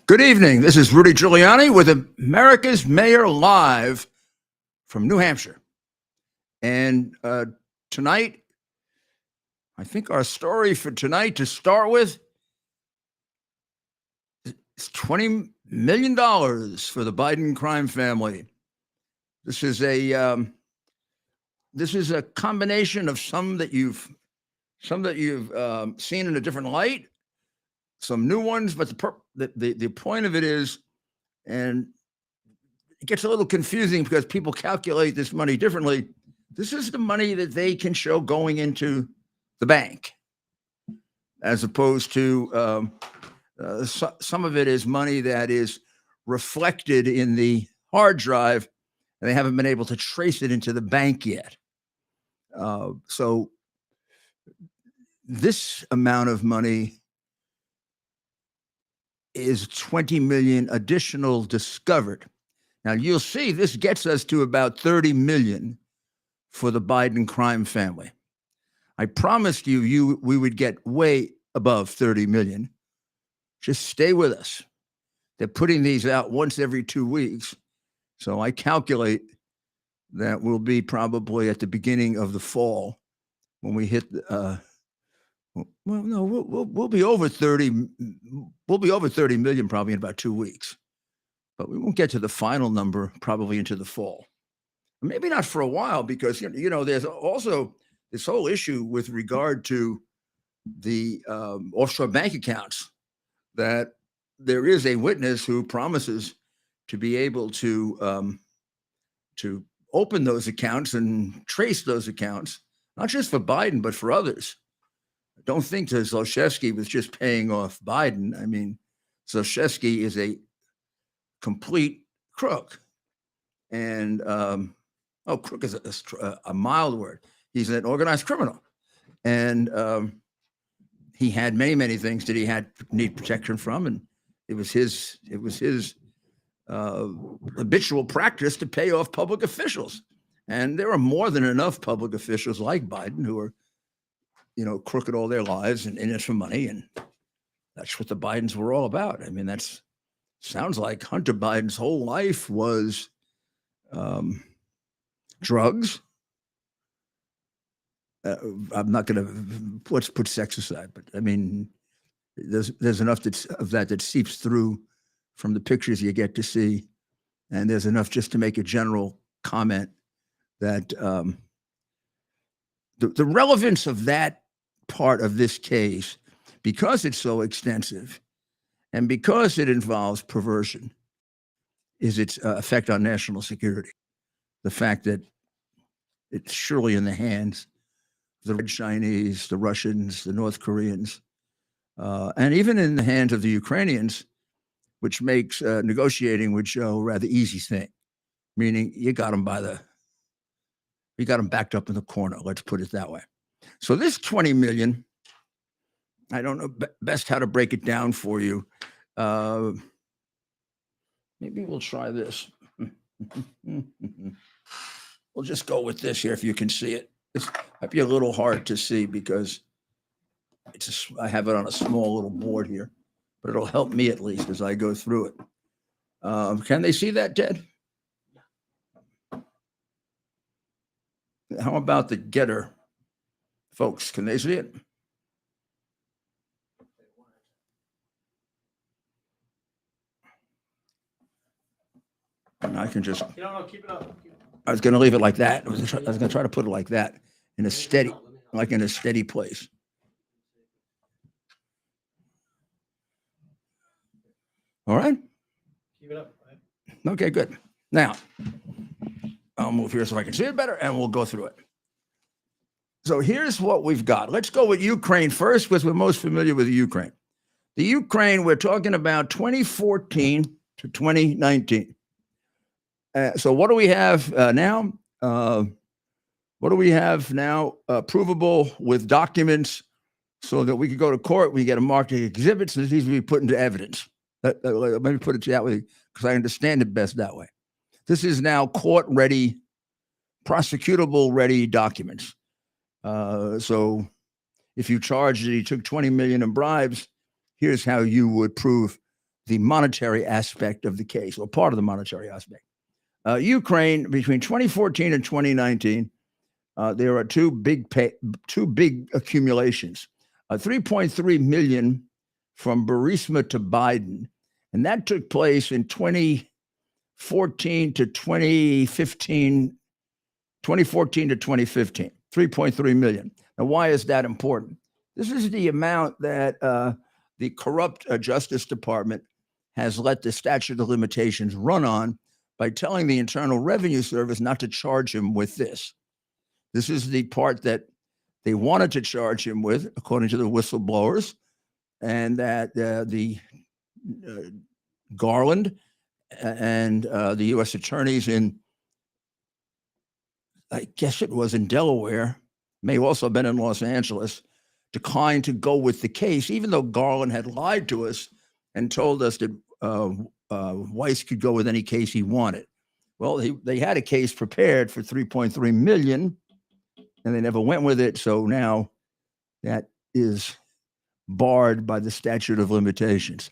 Good evening. This is Rudy Giuliani with America's Mayor Live from New Hampshire. And tonight, I think our story for tonight to start with is $20 million for the Biden crime family. This is a combination of some that you've seen in a different light, some new ones, but the point of it is, and it gets a little confusing because people calculate this money differently. This is the money that they can show going into the bank, as opposed to some of it is money that is reflected in the hard drive, and they haven't been able to trace it into the bank yet. So this amount of money is 20 million additional discovered. Now you'll see this gets us to about 30 million for the Biden crime family. I promised you we would get way above 30 million. Just stay with us. They're putting these out once every 2 weeks. So I calculate that we'll be probably at the beginning of the fall when we hit we'll be over 30. We'll be over 30 million probably in about 2 weeks, but we won't get to the final number probably into the fall. Maybe not for a while, because there's also this whole issue with regard to the offshore bank accounts, that there is a witness who promises to be able to open those accounts and trace those accounts, not just for Biden but for others. Don't think that Zlochevsky was just paying off Biden. I mean, Zlochevsky is a complete crook. And, crook is a mild word. He's an organized criminal. And he had many things that he need protection from. And it was his habitual practice to pay off public officials. And there are more than enough public officials like Biden who are crooked all their lives and in it for money. And that's what the Bidens were all about. I mean, sounds like Hunter Biden's whole life was drugs. I'm not going to, let's put sex aside, but I mean, there's enough of that seeps through from the pictures you get to see. And there's enough just to make a general comment that the relevance of that part of this case, because it's so extensive and because it involves perversion, is its effect on national security. The fact that it's surely in the hands of the Chinese, the Russians, the North Koreans, and even in the hands of the Ukrainians, which makes negotiating with Joe a rather easy thing, meaning you got them backed up in the corner. Let's put it that way. So this 20 million, I don't know best how to break it down for you. Maybe we'll try this. We'll just go with this here if you can see it. This might be a little hard to see because I have it on a small little board here, but it'll help me at least as I go through it. Can they see that, Ted? How about the getter folks? Can they see it? And I can just. Keep it up. I was going to leave it like that. I was going to try to put it like that in a steady place. All right. Keep it up. Okay, good. Now, I'll move here so I can see it better, and we'll go through it. So here's what we've got. Let's go with Ukraine first, because we're most familiar with Ukraine. The Ukraine, we're talking about 2014 to 2019. So what do we have now? What do we have now? Provable with documents so that we could go to court. We get a marked exhibits, and it needs to be put into evidence. Let me put it that way, because I understand it best that way. This is now court-ready, prosecutable-ready documents. So if you charge that he took 20 million in bribes, here's how you would prove the monetary aspect of the case, or part of the monetary aspect. Ukraine, between 2014 and 2019, there are two big accumulations. 3.3 million from Burisma to Biden, and that took place in 2014 to 2015, 3.3 million. Now, why is that important? This is the amount that the corrupt Justice Department has let the statute of limitations run on by telling the Internal Revenue Service not to charge him with this. This is the part that they wanted to charge him with, according to the whistleblowers, and that the Garland and the U.S. attorneys in, I guess it was in Delaware, may also have been in Los Angeles, declined to go with the case, even though Garland had lied to us and told us that Weiss could go with any case he wanted. Well, they had a case prepared for 3.3 million, and they never went with it. So now that is barred by the statute of limitations,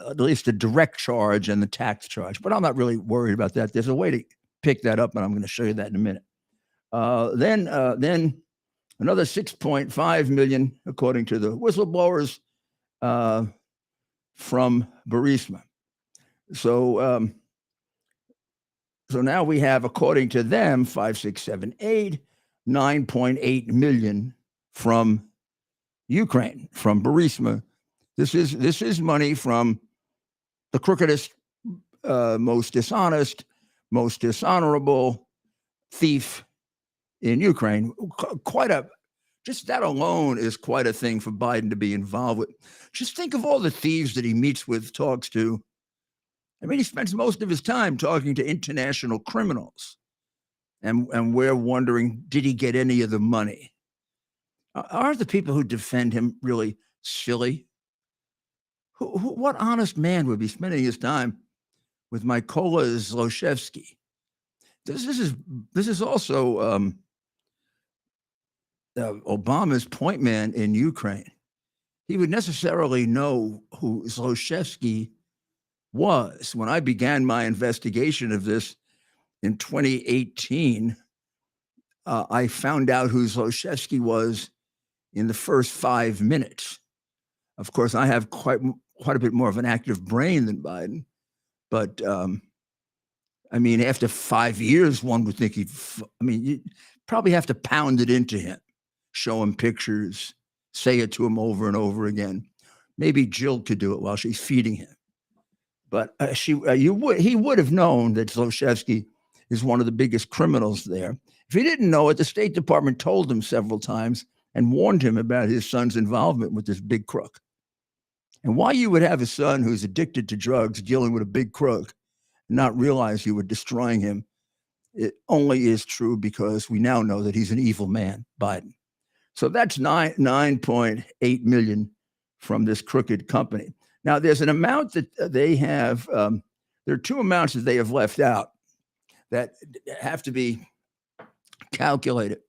at least the direct charge and the tax charge. But I'm not really worried about that. There's a way to pick that up, and I'm going to show you that in a minute. Then another 6.5 million, according to the whistleblowers, from Burisma. So now we have, according to them, 5, 6, 7, 8, 9.8 million from Ukraine, from Burisma. This is money from the crookedest, most dishonest, most dishonorable thief in Ukraine. Just that alone is quite a thing for Biden to be involved with. Just think of all the thieves that he meets with, talks to. I mean, he spends most of his time talking to international criminals. And we're wondering, did he get any of the money? Are the people who defend him really silly? What honest man would be spending his time with Mykola Zlochevsky? This is also Obama's point man in Ukraine. He would necessarily know who Zlochevsky was. When I began my investigation of this in 2018, I found out who Zlochevsky was in the first 5 minutes. Of course, I have quite a bit more of an active brain than Biden, but I mean, after 5 years, one would think you probably have to pound it into him, show him pictures, say it to him over and over again. Maybe Jill could do it while she's feeding him. But he would have known that Zlochevsky is one of the biggest criminals there. If he didn't know it, the State Department told him several times and warned him about his son's involvement with this big crook. And why you would have a son who's addicted to drugs dealing with a big crook and not realize you were destroying him, it only is true because we now know that he's an evil man, Biden. So that's 9.8 million from this crooked company. Now, there's an amount that they have, there are two amounts that they have left out that have to be calculated.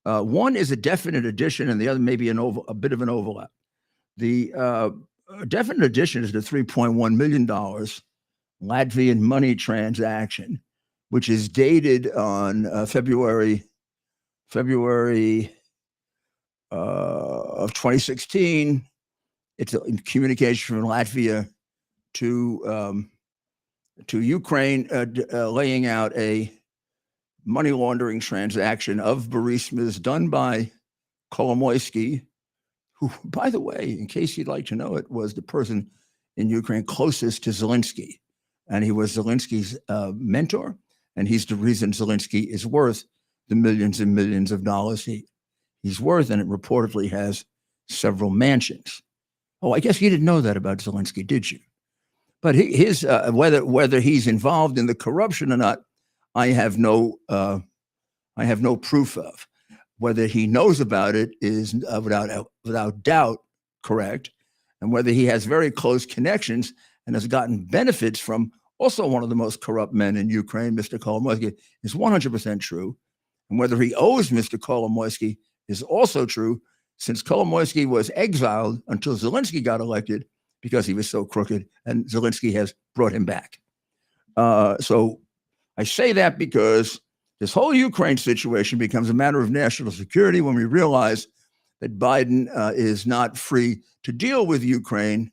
One is a definite addition, and the other may be a bit of an overlap. The definite addition is the $3.1 million Latvian money transaction, which is dated on February of 2016. It's a communication from Latvia to Ukraine, laying out a money laundering transaction of Burisma's done by Kolomoisky, who, by the way, in case you'd like to know it, was the person in Ukraine closest to Zelensky. And he was Zelensky's mentor, and he's the reason Zelensky is worth the millions and millions of dollars he's worth, and it reportedly has several mansions. Oh, I guess you didn't know that about Zelensky, did you? But his whether he's involved in the corruption or not, I have no proof of. Whether he knows about it is without doubt correct, and whether he has very close connections and has gotten benefits from also one of the most corrupt men in Ukraine, Mr. Kolomoisky, is 100% true. And whether he owes Mr. Kolomoisky is also true, since Kolomoisky was exiled until Zelensky got elected because he was so crooked, and Zelensky has brought him back. So I say that because this whole Ukraine situation becomes a matter of national security when we realize that Biden is not free to deal with Ukraine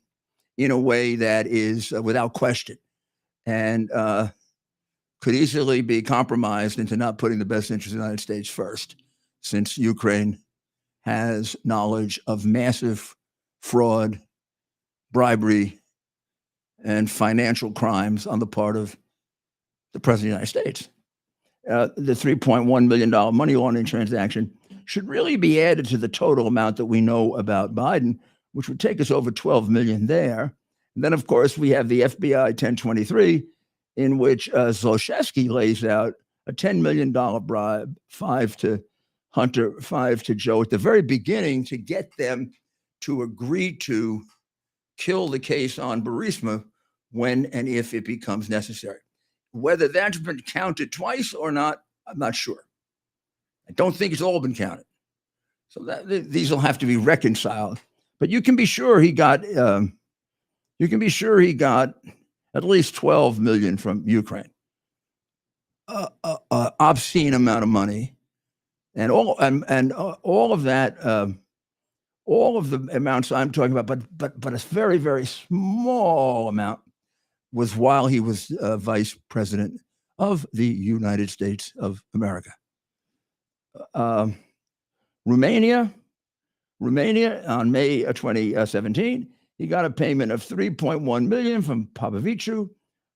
in a way that is without question, and could easily be compromised into not putting the best interest of the United States first, since Ukraine has knowledge of massive fraud, bribery, and financial crimes on the part of the President of the United States. The $3.1 million money laundering transaction should really be added to the total amount that we know about Biden, which would take us over 12 million there. And then, of course, we have the FBI 1023, in which Zlochevsky lays out a $10 million bribe, 5 to Hunter, 5 to Joe, at the very beginning to get them to agree to kill the case on Burisma when and if it becomes necessary. Whether that's been counted twice or not, I'm not sure. I don't think it's all been counted. So these will have to be reconciled. But you can be sure he got at least 12 million from Ukraine. Obscene amount of money, and all of that, all of the amounts I'm talking about, but a very, very small amount was while he was vice president of the United States of America. Romania on May 2017, he got a payment of 3.1 million from Popoviciu,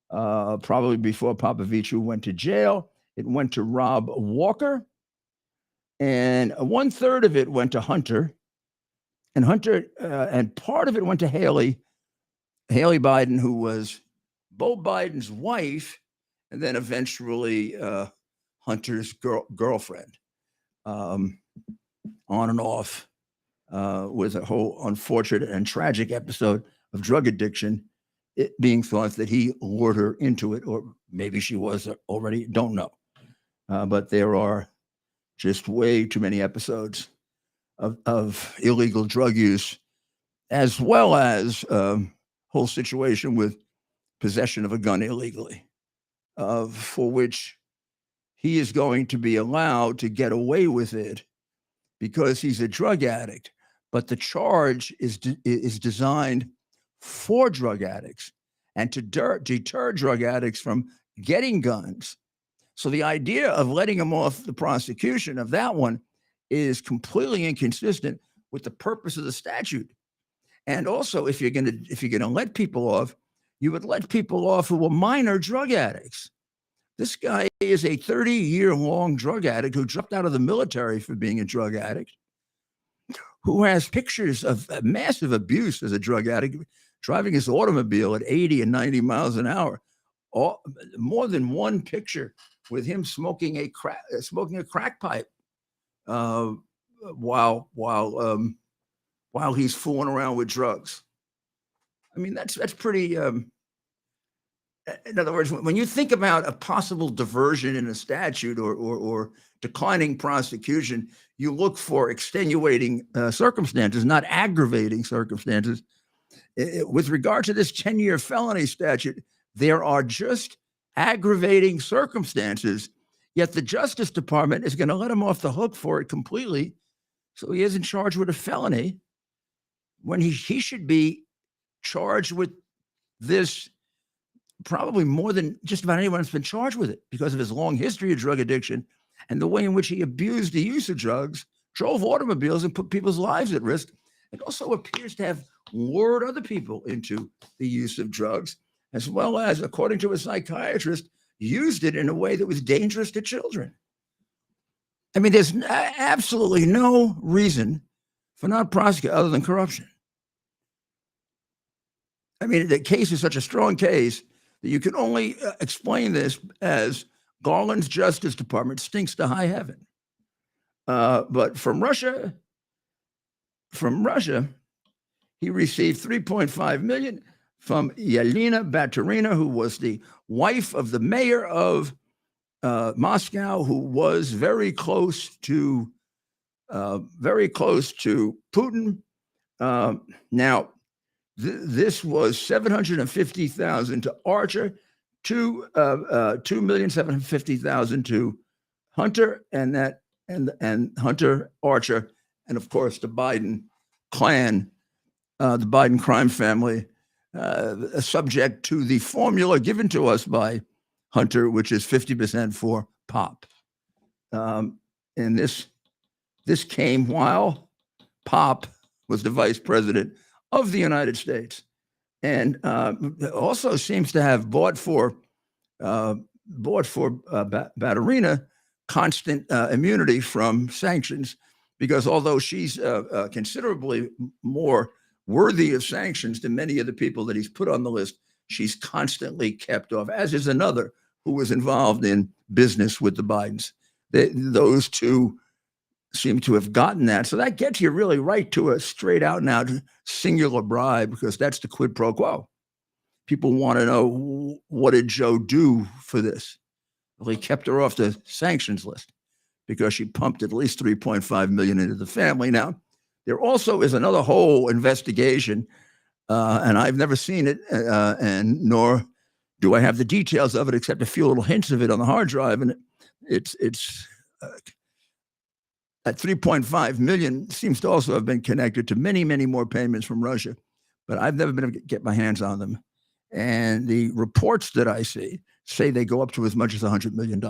probably before Popoviciu went to jail. It went to Rob Walker, and 1/3 of it went to Hunter, and part of it went to Haley Biden, who was Beau Biden's wife, and then eventually Hunter's girlfriend, on and off, with a whole unfortunate and tragic episode of drug addiction, it being thought that he lured her into it, or maybe she was already, don't know. But there are just way too many episodes of illegal drug use, as well as whole situation with possession of a gun illegally, for which he is going to be allowed to get away with it because he's a drug addict. But the charge is designed for drug addicts and to deter drug addicts from getting guns. So the idea of letting him off the prosecution of that one is completely inconsistent with the purpose of the statute. And also, if you're gonna let people off, you would let people off who were minor drug addicts. This guy is a 30-year-long drug addict who dropped out of the military for being a drug addict, who has pictures of massive abuse as a drug addict, driving his automobile at 80 and 90 miles an hour. More than one picture with him smoking a crack pipe while he's fooling around with drugs. I mean, that's pretty. In other words, when you think about a possible diversion in a statute or declining prosecution, you look for extenuating circumstances, not aggravating circumstances. With regard to this 10-year felony statute, there are just aggravating circumstances, yet the Justice Department is going to let him off the hook for it completely, so he isn't charged with a felony when he should be charged with this probably more than just about anyone that's been charged with it, because of his long history of drug addiction and the way in which he abused the use of drugs, drove automobiles, and put people's lives at risk. It also appears to have lured other people into the use of drugs, as well as, according to a psychiatrist, used it in a way that was dangerous to children. I mean, there's absolutely no reason for not prosecuting other than corruption. I mean, the case is such a strong case that you can only explain this as Garland's Justice Department stinks to high heaven. But from Russia, he received 3.5 million from Yelena Baturina, who was the wife of the mayor of Moscow, who was very close to Putin. Now, This was 750,000 to Archer, 2,750,000 to Hunter, and Hunter Archer, and of course the Biden clan, the Biden crime family, subject to the formula given to us by Hunter, which is 50% for Pop. And this came while Pop was the vice president of the United States, and also seems to have bought for Batterina constant immunity from sanctions, because although she's considerably more worthy of sanctions than many of the people that he's put on the list, she's constantly kept off, as is another who was involved in business with the Bidens. Those two seem to have gotten that. So that gets you really right to a straight out and out singular bribe, because that's the quid pro quo. People want to know, what did Joe do for this? Well, he kept her off the sanctions list because she pumped at least $3.5 million into the family. Now, there also is another whole investigation, and I've never seen it, and nor do I have the details of it, except a few little hints of it on the hard drive. And it's that $3.5 million seems to also have been connected to many, many more payments from Russia, but I've never been able to get my hands on them. And the reports that I see say they go up to as much as $100 million.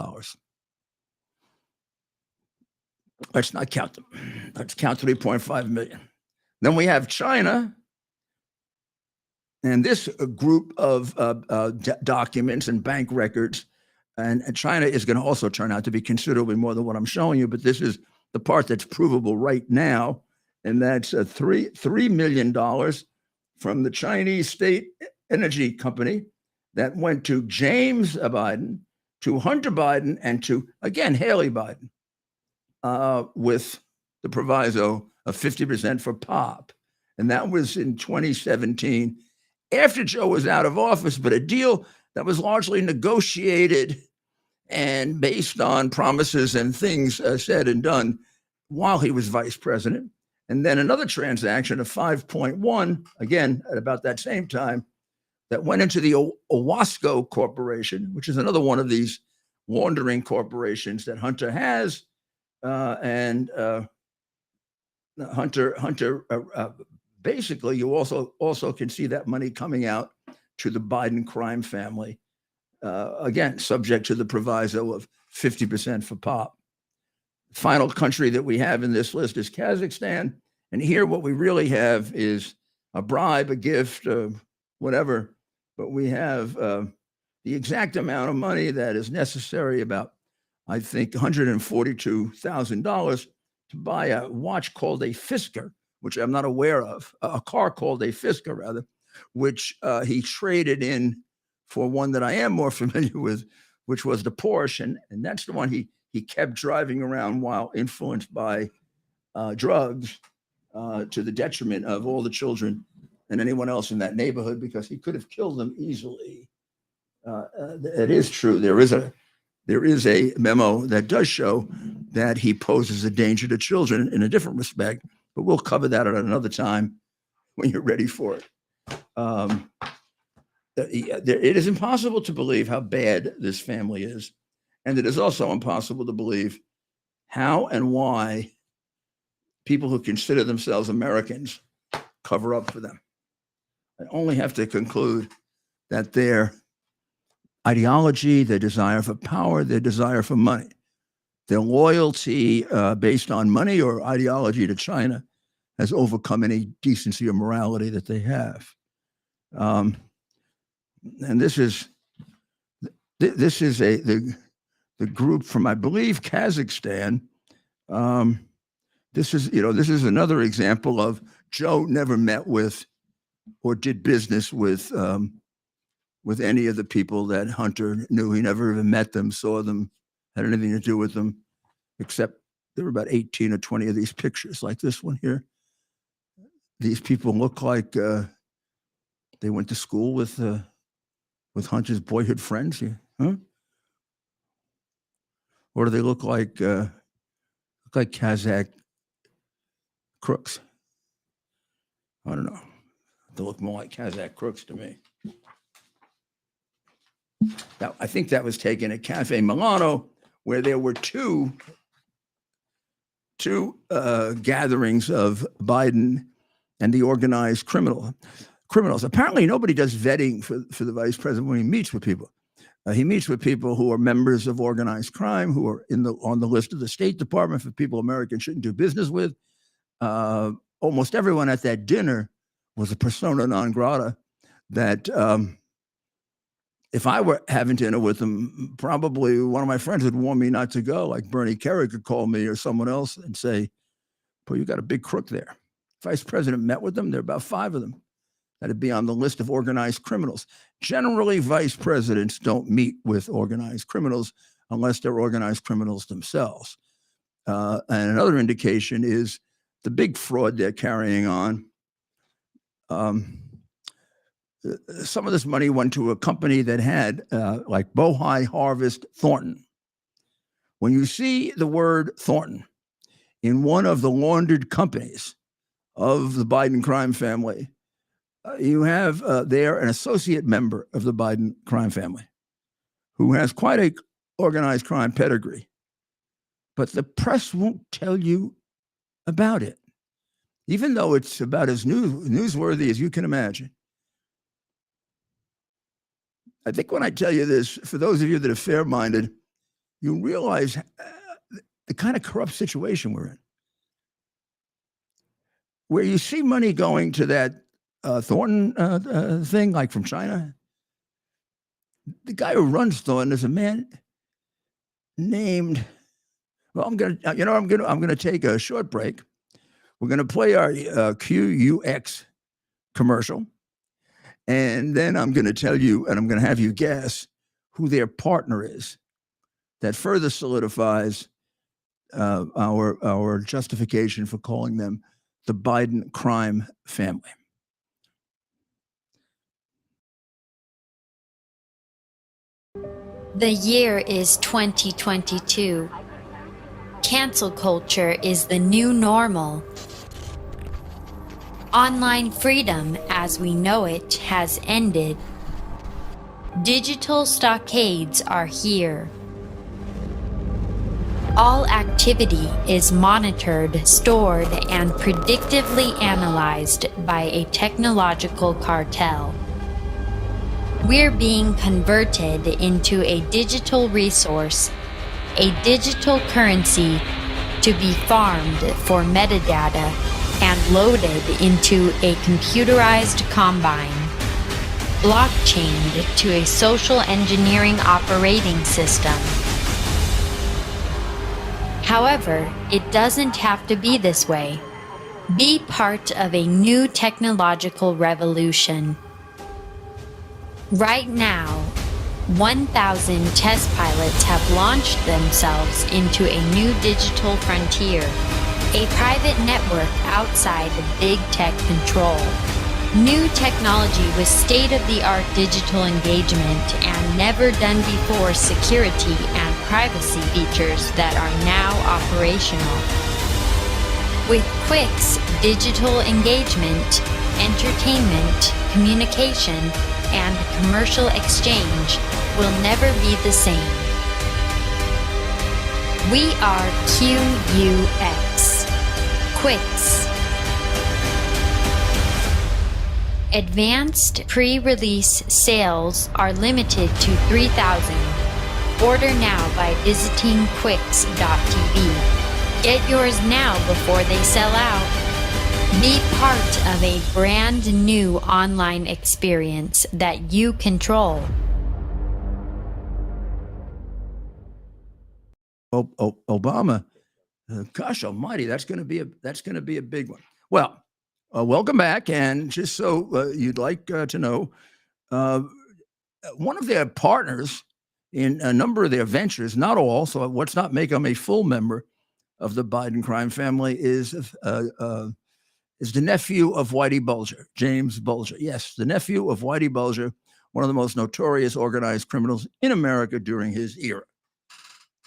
Let's not count them. Let's count 3.5 million. Then we have China, and this group of documents and bank records, and China is going to also turn out to be considerably more than what I'm showing you, but this is the part that's provable right now, and that's $3 million from the Chinese state energy company that went to James Biden, to Hunter Biden, and to, again, Haley Biden, with the proviso of 50% for Pop. And that was in 2017, after Joe was out of office, but a deal that was largely negotiated and based on promises and things said and done while he was vice president. And then another transaction of 5.1, again, at about that same time, that went into the Owasco Corporation, which is another one of these laundering corporations that Hunter has. And Hunter, basically, you also can see that money coming out to the Biden crime family, again, subject to the proviso of 50% for Pop. Final country that we have in this list is Kazakhstan. And here what we really have is a bribe, a gift, whatever. But we have the exact amount of money that is necessary, about, I think, $142,000 to buy a watch called a Fisker, which I'm not aware of, a car called a Fisker, rather, which he traded in for one that I am more familiar with, which was the Porsche. And that's the one he kept driving around while influenced by drugs, to the detriment of all the children and anyone else in that neighborhood, because he could have killed them easily. It is true. There is a memo that does show that he poses a danger to children in a different respect, but we'll cover that at another time when you're ready for it. It is impossible to believe how bad this family is. And it is also impossible to believe how and why people who consider themselves Americans cover up for them. I only have to conclude that their ideology, their desire for power, their desire for money, their loyalty based on money or ideology to China has overcome any decency or morality that they have. And this is the group from, I believe, Kazakhstan. This is another example of Joe never met with or did business with any of the people that Hunter knew. He never even met them, saw them, had anything to do with them, except there were about 18 or 20 of these pictures, like this one here. These people look like they went to school with Hunter's boyhood friends. Huh? Or do they look like Kazakh crooks? I don't know. They look more like Kazakh crooks to me. Now, I think that was taken at Cafe Milano, where there were two gatherings of Biden and the organized criminals. Apparently, nobody does vetting for the vice president when he meets with people. He meets with people who are members of organized crime, who are on the list of the State Department for people Americans shouldn't do business with. Almost everyone at that dinner was a persona non grata that if I were having dinner with them, probably one of my friends would warn me not to go, like Bernie Kerry could call me or someone else and say, "Boy, you got a big crook there." Vice president met with them. There are about 5 of them that'd be on the list of organized criminals. Generally, vice presidents don't meet with organized criminals unless they're organized criminals themselves. And another indication is the big fraud they're carrying on. Some of this money went to a company that had like Bohai Harvest Thornton. When you see the word Thornton in one of the laundered companies of the Biden crime family, you have there an associate member of the Biden crime family who has quite a organized crime pedigree, but the press won't tell you about it, even though it's about as newsworthy as you can imagine. I think when I tell you this, for those of you that are fair-minded, you realize the kind of corrupt situation we're in, where you see money going to that Thornton thing, like from China. The guy who runs Thornton is a man named. Well, I'm gonna take a short break. We're gonna play our QUX commercial, and then I'm gonna tell you, and I'm gonna have you guess who their partner is. That further solidifies our justification for calling them the Biden crime family. The year is 2022. Cancel culture is the new normal. Online freedom, as we know it, has ended. Digital stockades are here. All activity is monitored, stored, and predictively analyzed by a technological cartel. We're being converted into a digital resource, a digital currency to be farmed for metadata and loaded into a computerized combine, blockchained to a social engineering operating system. However, it doesn't have to be this way. Be part of a new technological revolution. Right now, 1,000 test pilots have launched themselves into a new digital frontier, a private network outside of big tech control. New technology with state-of-the-art digital engagement and never-done-before security and privacy features that are now operational. With QUX, digital engagement, entertainment, communication, and commercial exchange will never be the same. We are QUX. QUX. Advanced pre-release sales are limited to 3,000. Order now by visiting QUX.tv. Get yours now before they sell out. Be part of a brand new online experience that you control. Obama, gosh almighty, that's going to be a big one. Well, welcome back, and just so you'd like to know, one of their partners in a number of their ventures, not all, so let's not make them a full member of the Biden crime family, is the nephew of Whitey Bulger, James Bulger. Yes, the nephew of Whitey Bulger, one of the most notorious organized criminals in America during his era.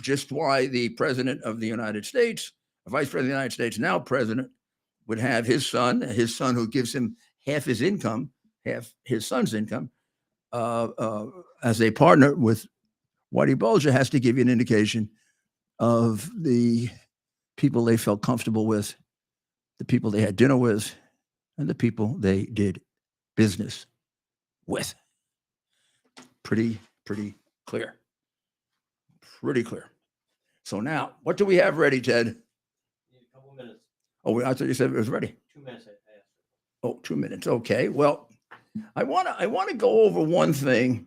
Just why the president of the United States, vice president of the United States, now president, would have his son who gives him half his income, half his son's income, as a partner with Whitey Bulger has to give you an indication of the people they felt comfortable with, the people they had dinner with, and the people they did business with. Pretty clear. Pretty clear. So now, what do we have ready, Ted? Need a couple minutes. Oh, I thought you said it was ready. 2 minutes. I asked. Oh, 2 minutes. Okay. Well, I want to go over one thing.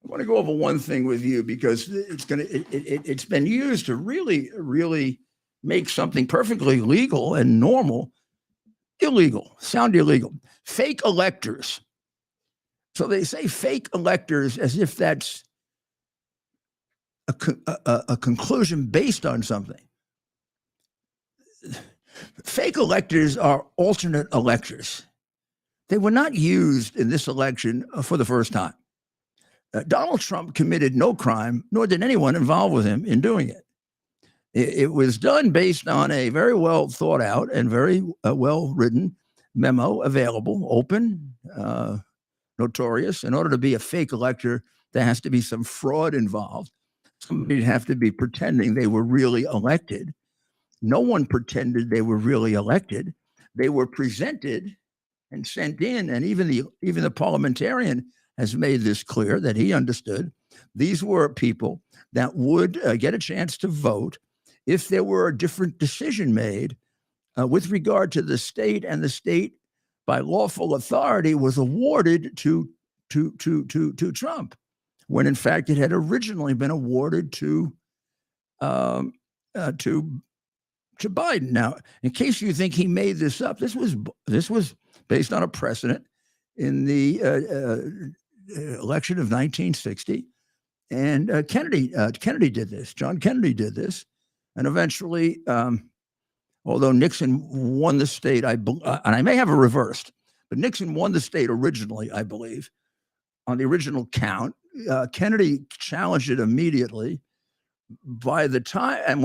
I want to go over one thing with you because it's been used to really make something perfectly legal and normal illegal, sound illegal. Fake electors. So they say fake electors as if that's a conclusion based on something. Fake electors are alternate electors. They were not used in this election for the first time. Donald Trump committed no crime, nor did anyone involved with him in doing it. It was done based on a very well thought out and very well written memo, available, open, notorious. In order to be a fake elector, there has to be some fraud involved. Somebody would have to be pretending they were really elected. No one pretended they were really elected. They were presented and sent in, and even the parliamentarian has made this clear that he understood these were people that would get a chance to vote if there were a different decision made with regard to the state, and the state, by lawful authority, was awarded to Trump, when in fact it had originally been awarded to Biden. Now, in case you think he made this up, this was based on a precedent in the election of 1960, and Kennedy did this. John Kennedy did this, and eventually, although Nixon won the state, and I may have it reversed, but Nixon won the state originally, I believe, on the original count. Kennedy challenged it immediately. By the time, and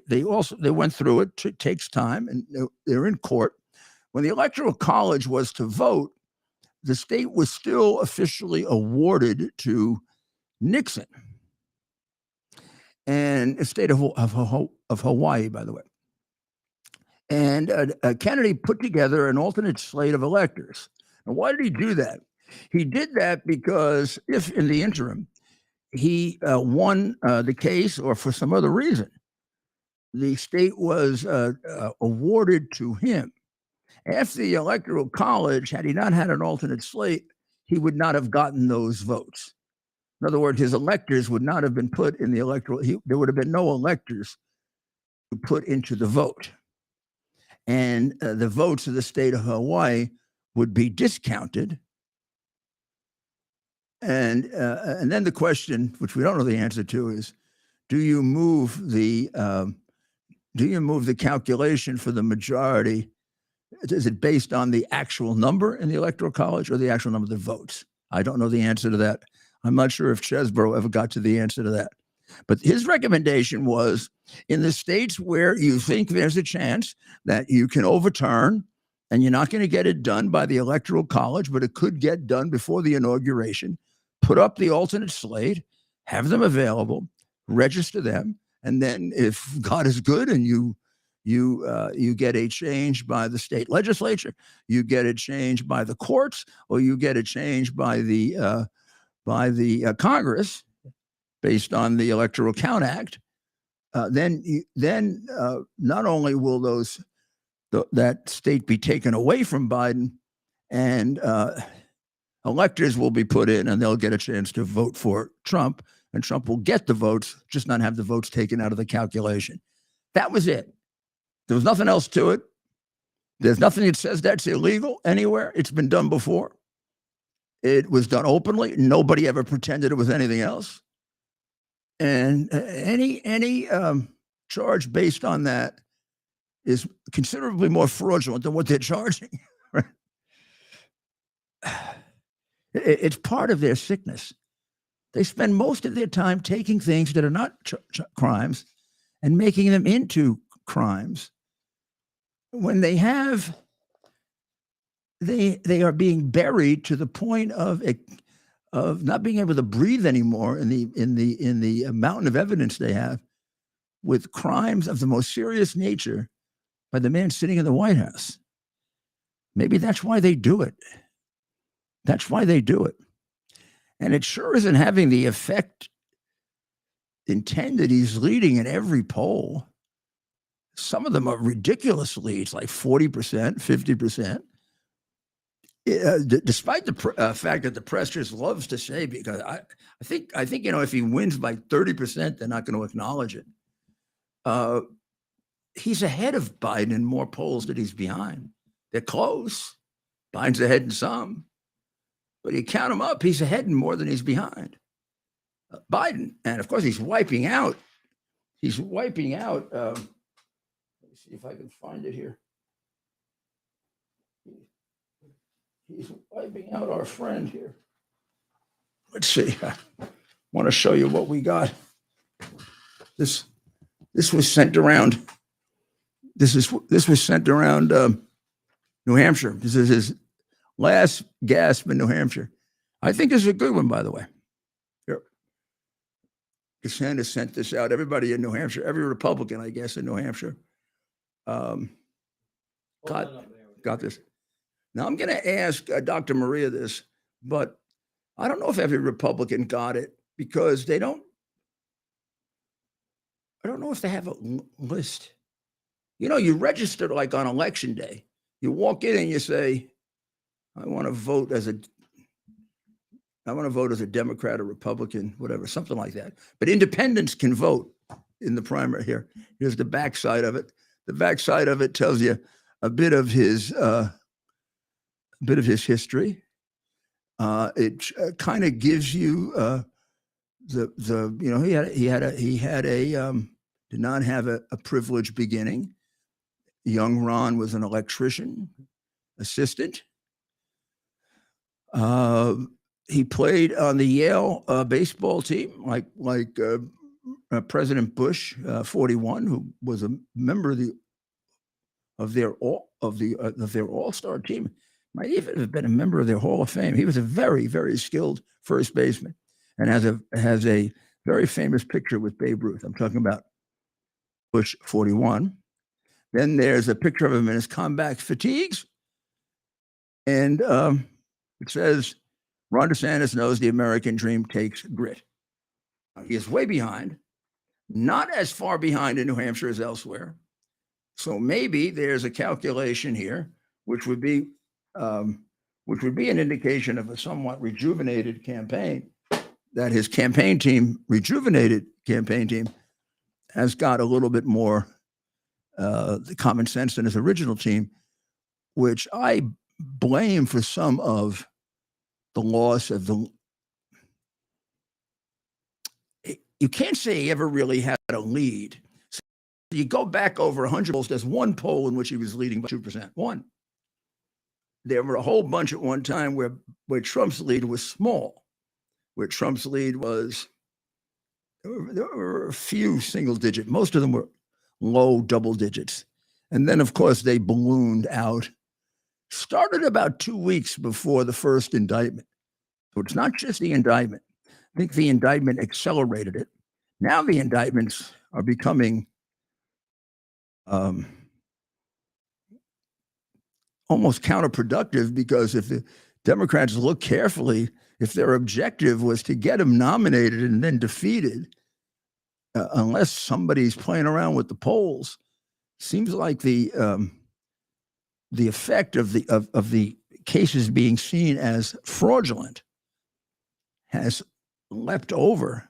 they went through it. It takes time, and they're in court. When the Electoral College was to vote, the state was still officially awarded to Nixon, and the state of Hawaii, by the way. And Kennedy put together an alternate slate of electors. And why did he do that? He did that because if in the interim he won the case, or for some other reason, the state was awarded to him. After the Electoral College, had he not had an alternate slate, he would not have gotten those votes. In other words, his electors would not have been put in the electoral. There would have been no electors to put into the vote. And the votes of the state of Hawaii would be discounted. And then the question, which we don't know the answer to, is: do you move the calculation for the majority? Is it based on the actual number in the Electoral College or the actual number of the votes? I don't know the answer to that. I'm not sure if Chesbrough ever got to the answer to that. But his recommendation was, in the states where you think there's a chance that you can overturn, and you're not going to get it done by the Electoral College, but it could get done before the inauguration, put up the alternate slate, have them available, register them, and then if God is good and you get a change by the state legislature, you get a change by the courts, or you get a change by the Congress based on the Electoral Count Act, then not only will that state be taken away from Biden, and electors will be put in, and they'll get a chance to vote for Trump, and Trump will get the votes, just not have the votes taken out of the calculation. That was it. There was nothing else to it. There's nothing that says that's illegal anywhere. It's been done before. It was done openly. Nobody ever pretended it was anything else. And any charge based on that is considerably more fraudulent than what they're charging. Right? It's part of their sickness. They spend most of their time taking things that are not crimes and making them into crimes, when they have they are being buried to the point of not being able to breathe anymore in the mountain of evidence they have with crimes of the most serious nature by the man sitting in the White House. Maybe that's why they do it. That's why they do it. And it sure isn't having the effect intended. He's leading in every poll. Some of them are ridiculous leads, like 40%, 50%. Despite the fact that the press just loves to say, because I think if he wins by 30%, they're not going to acknowledge it. He's ahead of Biden in more polls than he's behind. They're close. Biden's ahead in some, but you count him up, he's ahead in more than he's behind. Biden, and of course he's wiping out. Let me see if I can find it here. He's wiping out our friend here. Let's see. I want to show you what we got. This was sent around. This was sent around New Hampshire. This is his last gasp in New Hampshire. I think this is a good one, by the way. Here. DeSantis sent this out. Everybody in New Hampshire, every Republican, I guess, in New Hampshire, got this. Now, I'm going to ask Dr. Maria this, but I don't know if every Republican got it because I don't know if they have a list. You register like on election day. You walk in and you say, I want to vote as a Democrat or Republican, whatever, something like that. But independents can vote in the primary here. Here's the backside of it. The backside of it tells you a bit of his history. It kind of gives you did not have a privileged beginning. Young Ron was an electrician assistant. He played on the Yale baseball team, like President Bush, 41, who was a member of their all-star team. Might even have been a member of their Hall of Fame. He was a very, very skilled first baseman, and has a very famous picture with Babe Ruth. I'm talking about Bush 41. Then there's a picture of him in his combat fatigues, and it says, Ron DeSantis knows the American dream takes grit. He is way behind, not as far behind in New Hampshire as elsewhere. So maybe there's a calculation here, which would be an indication of a somewhat rejuvenated campaign, that his rejuvenated campaign team, has got a little bit more the common sense than his original team, which I blame for some of the loss of you can't say he ever really had a lead. So you go back over 100 polls, there's one poll in which he was leading by 2%. One. There were a whole bunch at one time where Trump's lead was small, where Trump's lead was, there were a few single digit. Most of them were low double digits. And then, of course, they ballooned out. Started about 2 weeks before the first indictment. So it's not just the indictment. I think the indictment accelerated it. Now the indictments are becoming almost counterproductive, because if the Democrats look carefully, if their objective was to get him nominated and then defeated, unless somebody's playing around with the polls, seems like the effect of the cases being seen as fraudulent has leapt over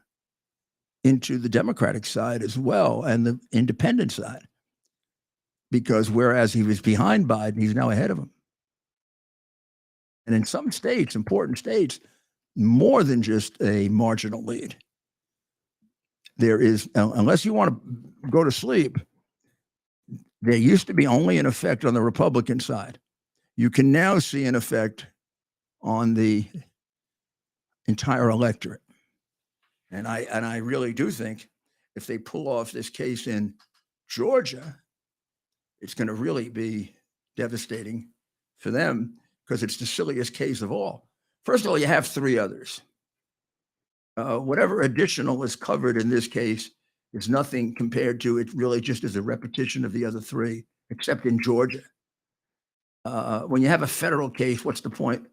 into the Democratic side as well, and the independent side. Because whereas he was behind Biden, he's now ahead of him. And in some states, important states, more than just a marginal lead. There is, unless you want to go to sleep, there used to be only an effect on the Republican side. You can now see an effect on the entire electorate. And I really do think if they pull off this case in Georgia, it's going to really be devastating for them, because it's the silliest case of all. First of all, you have three others. Whatever additional is covered in this case is nothing compared to it. Really just is a repetition of the other three, except in Georgia. When you have a federal case, what's the point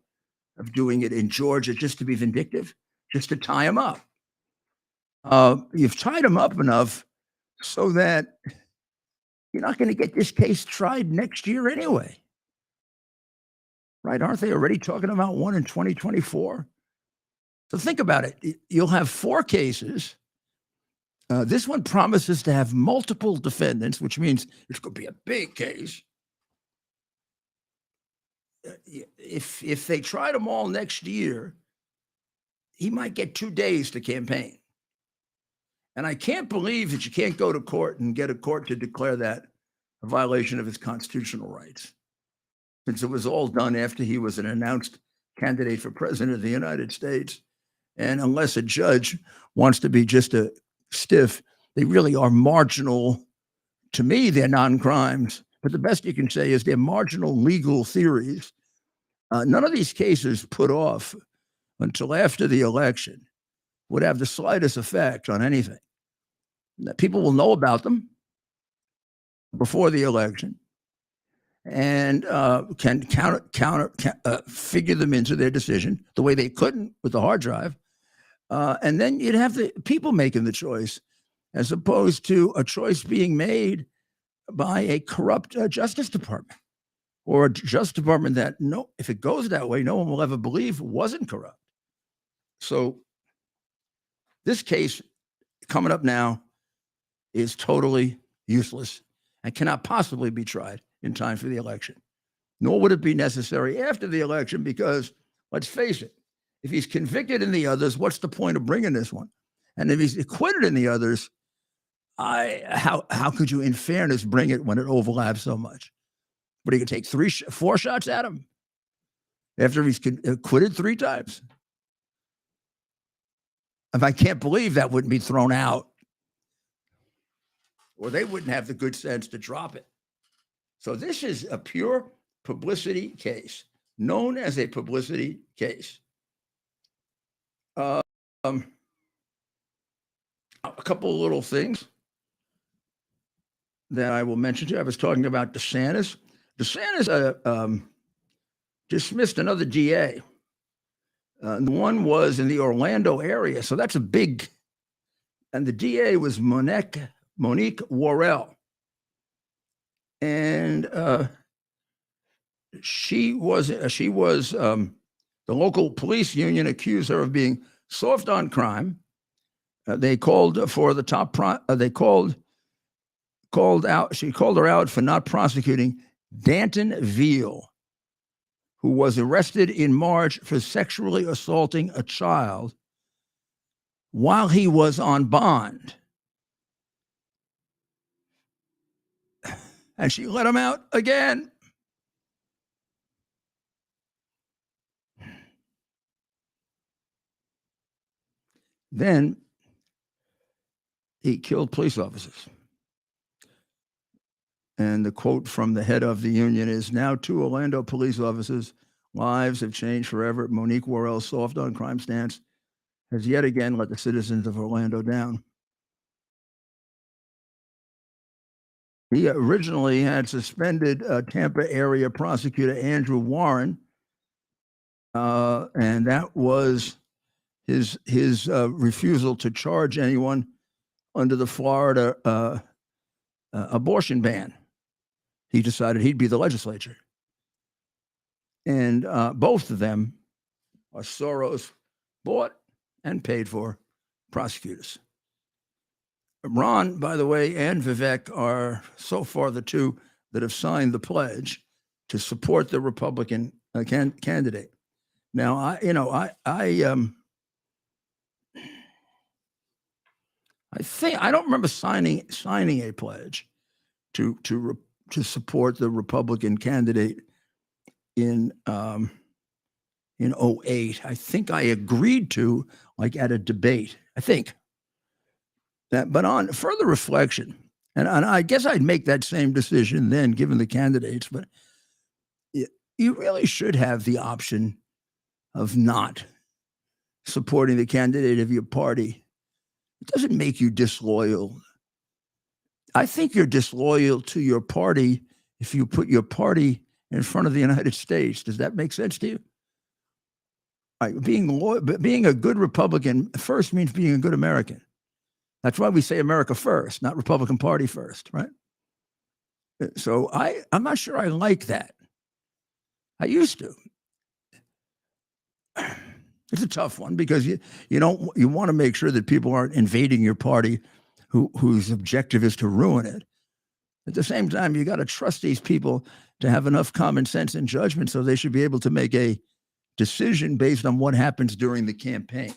of doing it in Georgia? Just to be vindictive, just to tie them up. You've tied them up enough so that you're not going to get this case tried next year anyway. Right? Aren't they already talking about one in 2024? So think about it. You'll have 4 cases. This one promises to have multiple defendants, which means it's going to be a big case. If they tried them all next year, he might get 2 days to campaign. And I can't believe that you can't go to court and get a court to declare that a violation of his constitutional rights, since it was all done after he was an announced candidate for president of the United States. And unless a judge wants to be just a stiff, they really are marginal. To me, they're non-crimes, but the best you can say is they're marginal legal theories. None of these cases put off until after the election would have the slightest effect on anything. People will know about them before the election and can figure them into their decision the way they couldn't with the hard drive. And then you'd have the people making the choice, as opposed to a choice being made by a corrupt Justice Department, or a Justice Department that, if it goes that way, no one will ever believe wasn't corrupt. So this case coming up now is totally useless and cannot possibly be tried in time for the election. Nor would it be necessary after the election, because let's face it, if he's convicted in the others, what's the point of bringing this one? And if he's acquitted in the others, how could you, in fairness, bring it when it overlaps so much? But he could take 4 shots at him after he's acquitted 3 times. If I can't believe that wouldn't be thrown out, or they wouldn't have the good sense to drop it. So this is a pure publicity case, known as a publicity case. A couple of little things that I will mention to you. I was talking about DeSantis. DeSantis dismissed another DA. The one was in the Orlando area, so that's a big. And the DA was Monique Worrell, and she was the local police union accused her of being soft on crime. They called for the top. She called her out for not prosecuting Danton Veal, who was arrested in March for sexually assaulting a child while he was on bond. And she let him out again. Then he killed police officers. And the quote from the head of the union is, "Now 2 Orlando police officers' lives have changed forever. Monique Worrell's soft on crime stance has yet again let the citizens of Orlando down." He originally had suspended Tampa area prosecutor Andrew Warren, and that was his refusal to charge anyone under the Florida abortion ban. He decided he'd be the legislature. And both of them are Soros bought and paid for prosecutors. Ron, by the way, and Vivek are so far the 2 that have signed the pledge to support the Republican candidate. Now, I think I don't remember signing a pledge to support the Republican candidate in 2008. I think I agreed to, like, at a debate. I think. But on further reflection, and I guess I'd make that same decision then, given the candidates. But you really should have the option of not supporting the candidate of your party. It doesn't make you disloyal. I think you're disloyal to your party if you put your party in front of the United States. Does that make sense to you? Being a good Republican first means being a good American. That's why we say America first, not Republican Party first, right? So I'm not sure I like that. I used to. It's a tough one because you want to make sure that people aren't invading your party whose objective is to ruin it. At the same time, you got to trust these people to have enough common sense and judgment so they should be able to make a decision based on what happens during the campaign.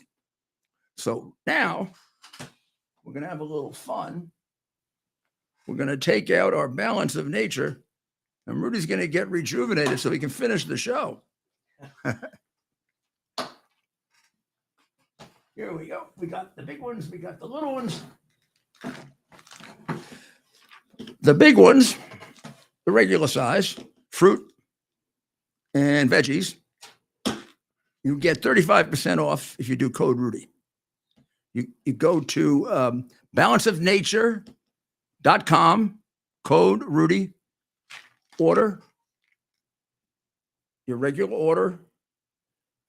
So now we're going to have a little fun. We're going to take out our balance of nature, and Rudy's going to get rejuvenated so he can finish the show. Here we go. We got the big ones. We got the little ones. The big ones, the regular size, fruit and veggies, you get 35% off if you do code Rudy. You go to balanceofnature.com, code Rudy, order your regular order,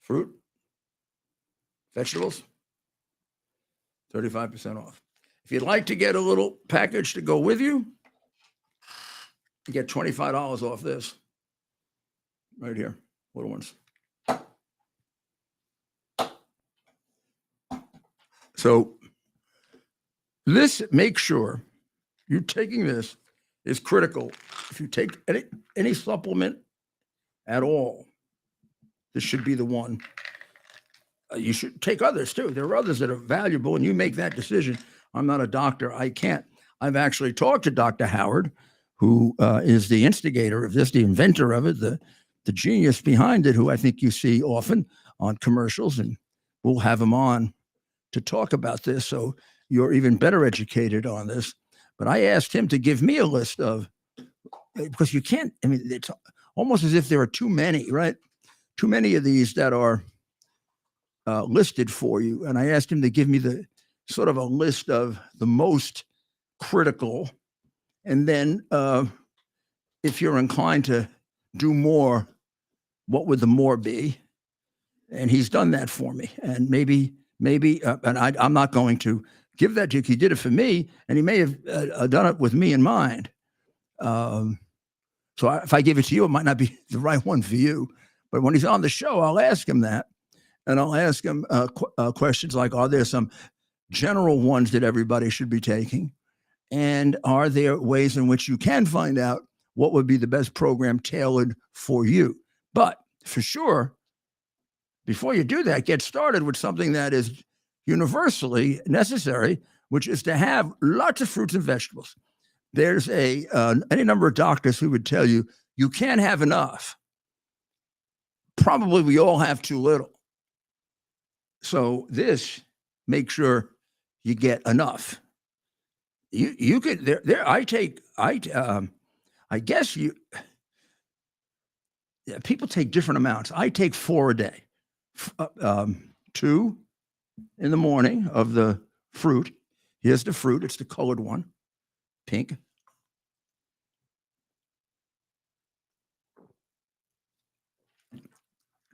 fruit, vegetables, 35% off. If you'd like to get a little package to go with you, you get $25 off this right here, little ones. So this, make sure you're taking this, is critical. If you take any supplement at all, this should be the one. You should take others too. There are others that are valuable, and you make that decision. I'm not a doctor. I can't. I've actually talked to Dr. Howard, who is the instigator of this, the inventor of it, the genius behind it, who I think you see often on commercials, and we'll have him on to talk about this so you're even better educated on this. But I asked him to give me a list of, because you can't, I mean, it's almost as if there are too many, right? Too many of these that are listed for you. And I asked him to give me the sort of a list of the most critical. And then if you're inclined to do more, what would the more be? And he's done that for me. And maybe, and I'm not going to give that to you. He did it for me, and he may have done it with me in mind. So if I give it to you, it might not be the right one for you. But when he's on the show, I'll ask him that. And I'll ask him questions like, are there some general ones that everybody should be taking? And are there ways in which you can find out what would be the best program tailored for you? But for sure, before you do that, get started with something that is universally necessary, which is to have lots of fruits and vegetables. There's any number of doctors who would tell you, you can't have enough. Probably we all have too little. So this, make sure you get enough. You could I guess people take different amounts. I take 4 a day. 2 in the morning of the fruit. Here's the fruit. It's the colored one, pink.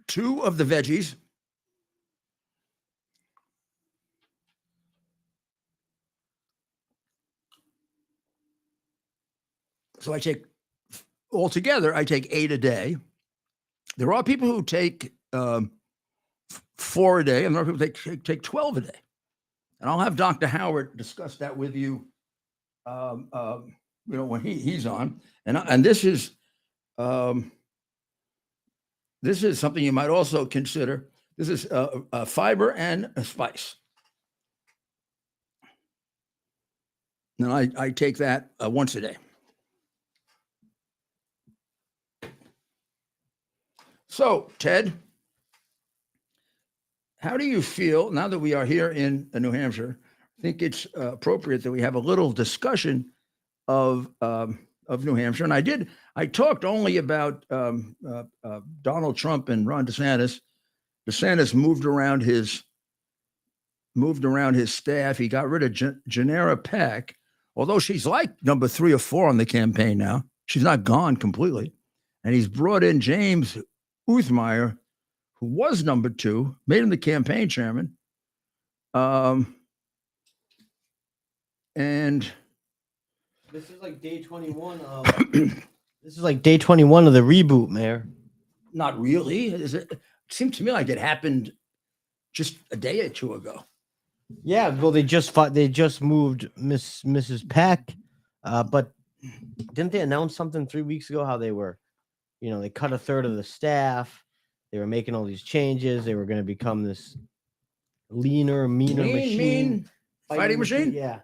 Two of the veggies. So I take, altogether, I take 8 a day. There are people who take 4 a day, and there are people who take 12 a day. And I'll have Dr. Howard discuss that with you, when he's on. And this is something you might also consider. This is fiber and a spice. And I take that once a day. So, Ted, how do you feel now that we are here in New Hampshire? I think it's appropriate that we have a little discussion of of New Hampshire, and I talked only about Donald Trump and Ron DeSantis. DeSantis moved around his staff. He got rid of Janera Peck, although she's like number 3 or 4 on the campaign now. She's not gone completely. And he's brought in James Uthmeyer, who was number 2, made him the campaign chairman. And this is like day 21 of this is like day 21 of the reboot, Mayor. not really. It seemed to me like it happened just a day or 2 ago. Yeah, well, they just moved Mrs. Peck, but didn't they announce something 3 weeks ago? How they were, they cut a third of the staff. They were making all these changes. They were going to become this leaner, meaner machine, fighting machine. Yeah,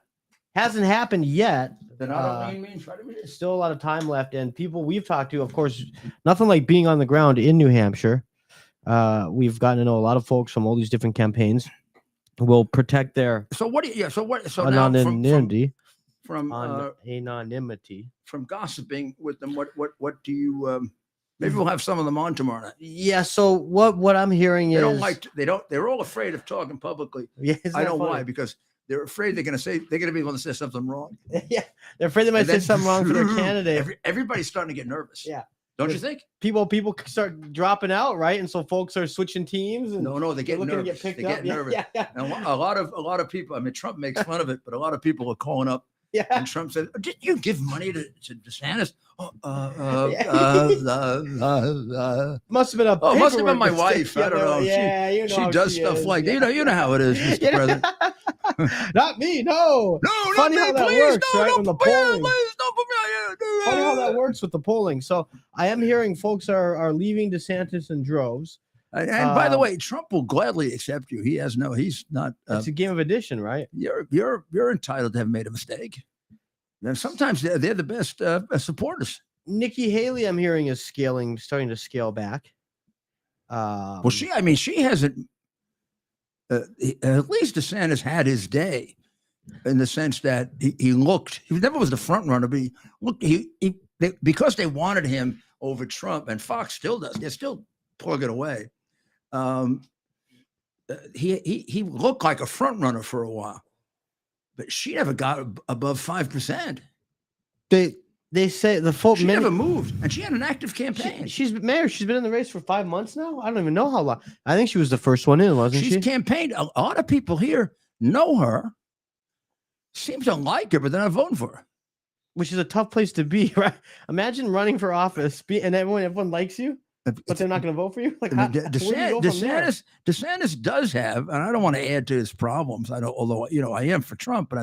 hasn't happened yet. They're not a mean fighting machine. Still a lot of time left, and people we've talked to, of course, nothing like being on the ground in New Hampshire. We've gotten to know a lot of folks from all these different campaigns who will protect their anonymity. Anonymity From gossiping with them, what do you? Maybe we'll have some of them on tomorrow night. Yeah. So what I'm hearing They is they're all afraid of talking publicly. Yeah, I know why, because they're afraid they're going to be able to say something wrong. Yeah, they're afraid they might say something wrong for their candidate. Everybody's starting to get nervous. Yeah. Don't you think? People start dropping out, right? And so folks are switching teams. And no, they're getting looking nervous. to get picked They're up. getting nervous. Yeah. And a lot of people. I mean, Trump makes fun of it, but a lot of people are calling up. Yeah. And Trump said, "Did you give money to DeSantis?" Must have been a. Must have been my paperwork wife. I don't know. Yeah, she does stuff is. like that. You know how it is, Mr. President. Not me. No. No, Funny not how me, that please. works, No, right? don't When the put me on, polling. please, don't put me on. Funny how that works with the polling. So I am hearing folks are leaving DeSantis in droves. And by the way, Trump will gladly accept you. He's not. It's a game of addition, right? You're entitled to have made a mistake. And sometimes they're the best supporters. Nikki Haley, I'm hearing, is starting to scale back. Well, she hasn't. At least DeSantis had his day, in the sense that he never was the front runner, but because they wanted him over Trump, and Fox still does. They're still plugging away. He looked like a front runner for a while, but she never got above 5%. They say the folk She never moved, and she had an active campaign. She's been in the race for 5 months now. I don't even know how long. I think she was the first one in, wasn't she? She's campaigned. A lot of people here know her, seem to like her, but they're not voting for her. Which is a tough place to be, right? Imagine running for office and everyone likes you, but they're not going to vote for you. Like, where do you go from there? DeSantis does have, and I don't want to add to his problems. Although I am for Trump, but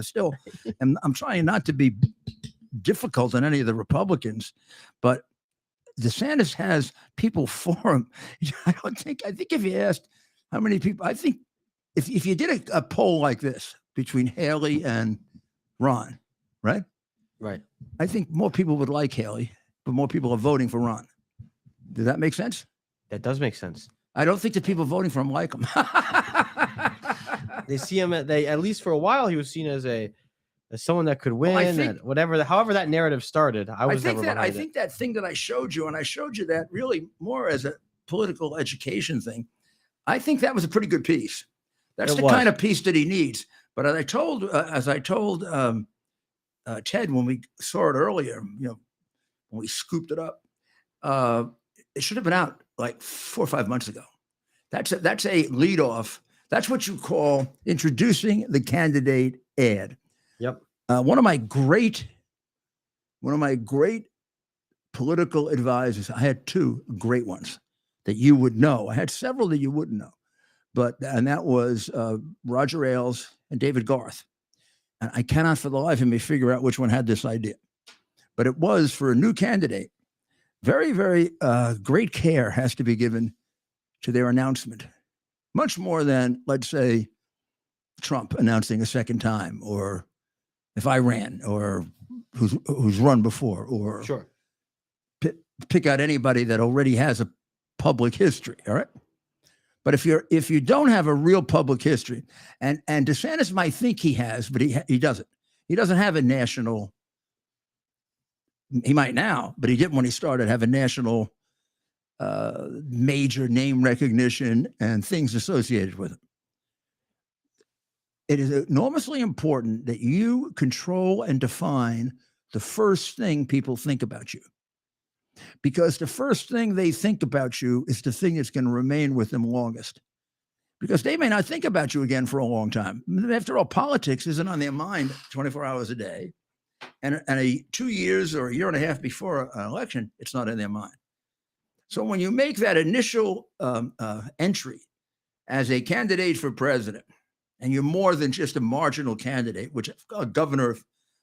I'm trying not to be difficult on any of the Republicans, but DeSantis has people for him. I think if you asked how many people, I think if you did a poll like this between Haley and Ron, right? Right. I think more people would like Haley, but more people are voting for Ron. Does that make sense? That does make sense. I don't think the people voting for him like him. They see him at least for a while he was seen as someone that could win. However that narrative started. I think that thing that I showed you, and I showed you that really more as a political education thing. I think that was a pretty good piece. That's the kind of piece that he needs. But as I told Ted when we saw it earlier, when we scooped it up, it should have been out like 4 or 5 months ago. That's a leadoff. That's what you call introducing the candidate ad. Yep. One of my great political advisors. I had 2 great ones that you would know. I had several that you wouldn't know, and that was Roger Ailes and David Garth. And I cannot for the life of me figure out which one had this idea, but it was for a new candidate. Very, very great care has to be given to their announcement, much more than, let's say, Trump announcing a second time, or if I ran, or who's run before, or sure, pick out anybody that already has a public history. All right. But if you don't have a real public history, and DeSantis might think he has, but he doesn't. He doesn't have a national He might now, but he didn't when he started having national major name recognition and things associated with him. It is enormously important that you control and define the first thing people think about you. Because the first thing they think about you is the thing that's going to remain with them longest. Because they may not think about you again for a long time. After all, politics isn't on their mind 24 hours a day. And 2 years or a year and a half before an election, it's not in their mind. So when you make that initial entry as a candidate for president, and you're more than just a marginal candidate, which a governor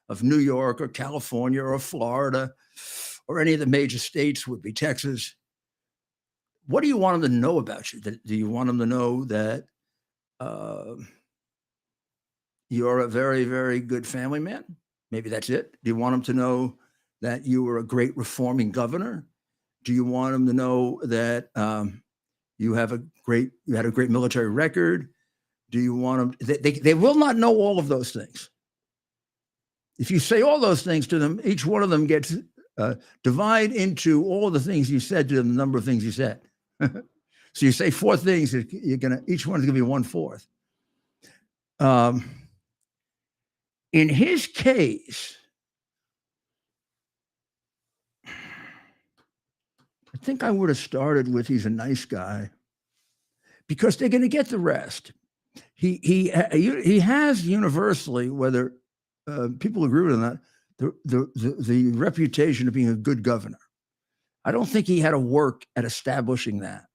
of New York or California or Florida or any of the major states would be, Texas, what do you want them to know about you? Do you want them to know that you're a very, very good family man? Maybe that's it. Do you want them to know that you were a great reforming governor? Do you want them to know that you had a great military record? Do you want them? They will not know all of those things. If you say all those things to them, each one of them gets divide into all the things you said to them, the number of things you said. So you say 4 things, each one's gonna be 1/4. In his case, I think I would have started with he's a nice guy, because they're going to get the rest. He has universally, whether people agree with him or not, the reputation of being a good governor. I don't think he had to work at establishing that.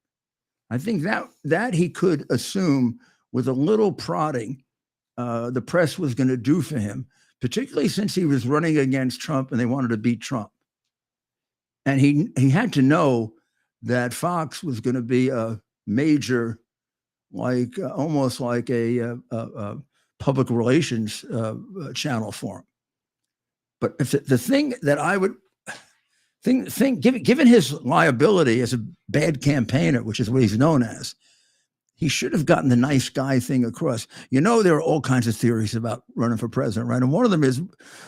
I think that he could assume with a little prodding, the press was going to do for him, particularly since he was running against Trump and they wanted to beat Trump. And he had to know that Fox was going to be a major, like almost like a public relations channel for him. But if the thing that I would think, given his liability as a bad campaigner, which is what he's known as, he should have gotten the nice guy thing across. You know, there are all kinds of theories about running for president, right? And one of them is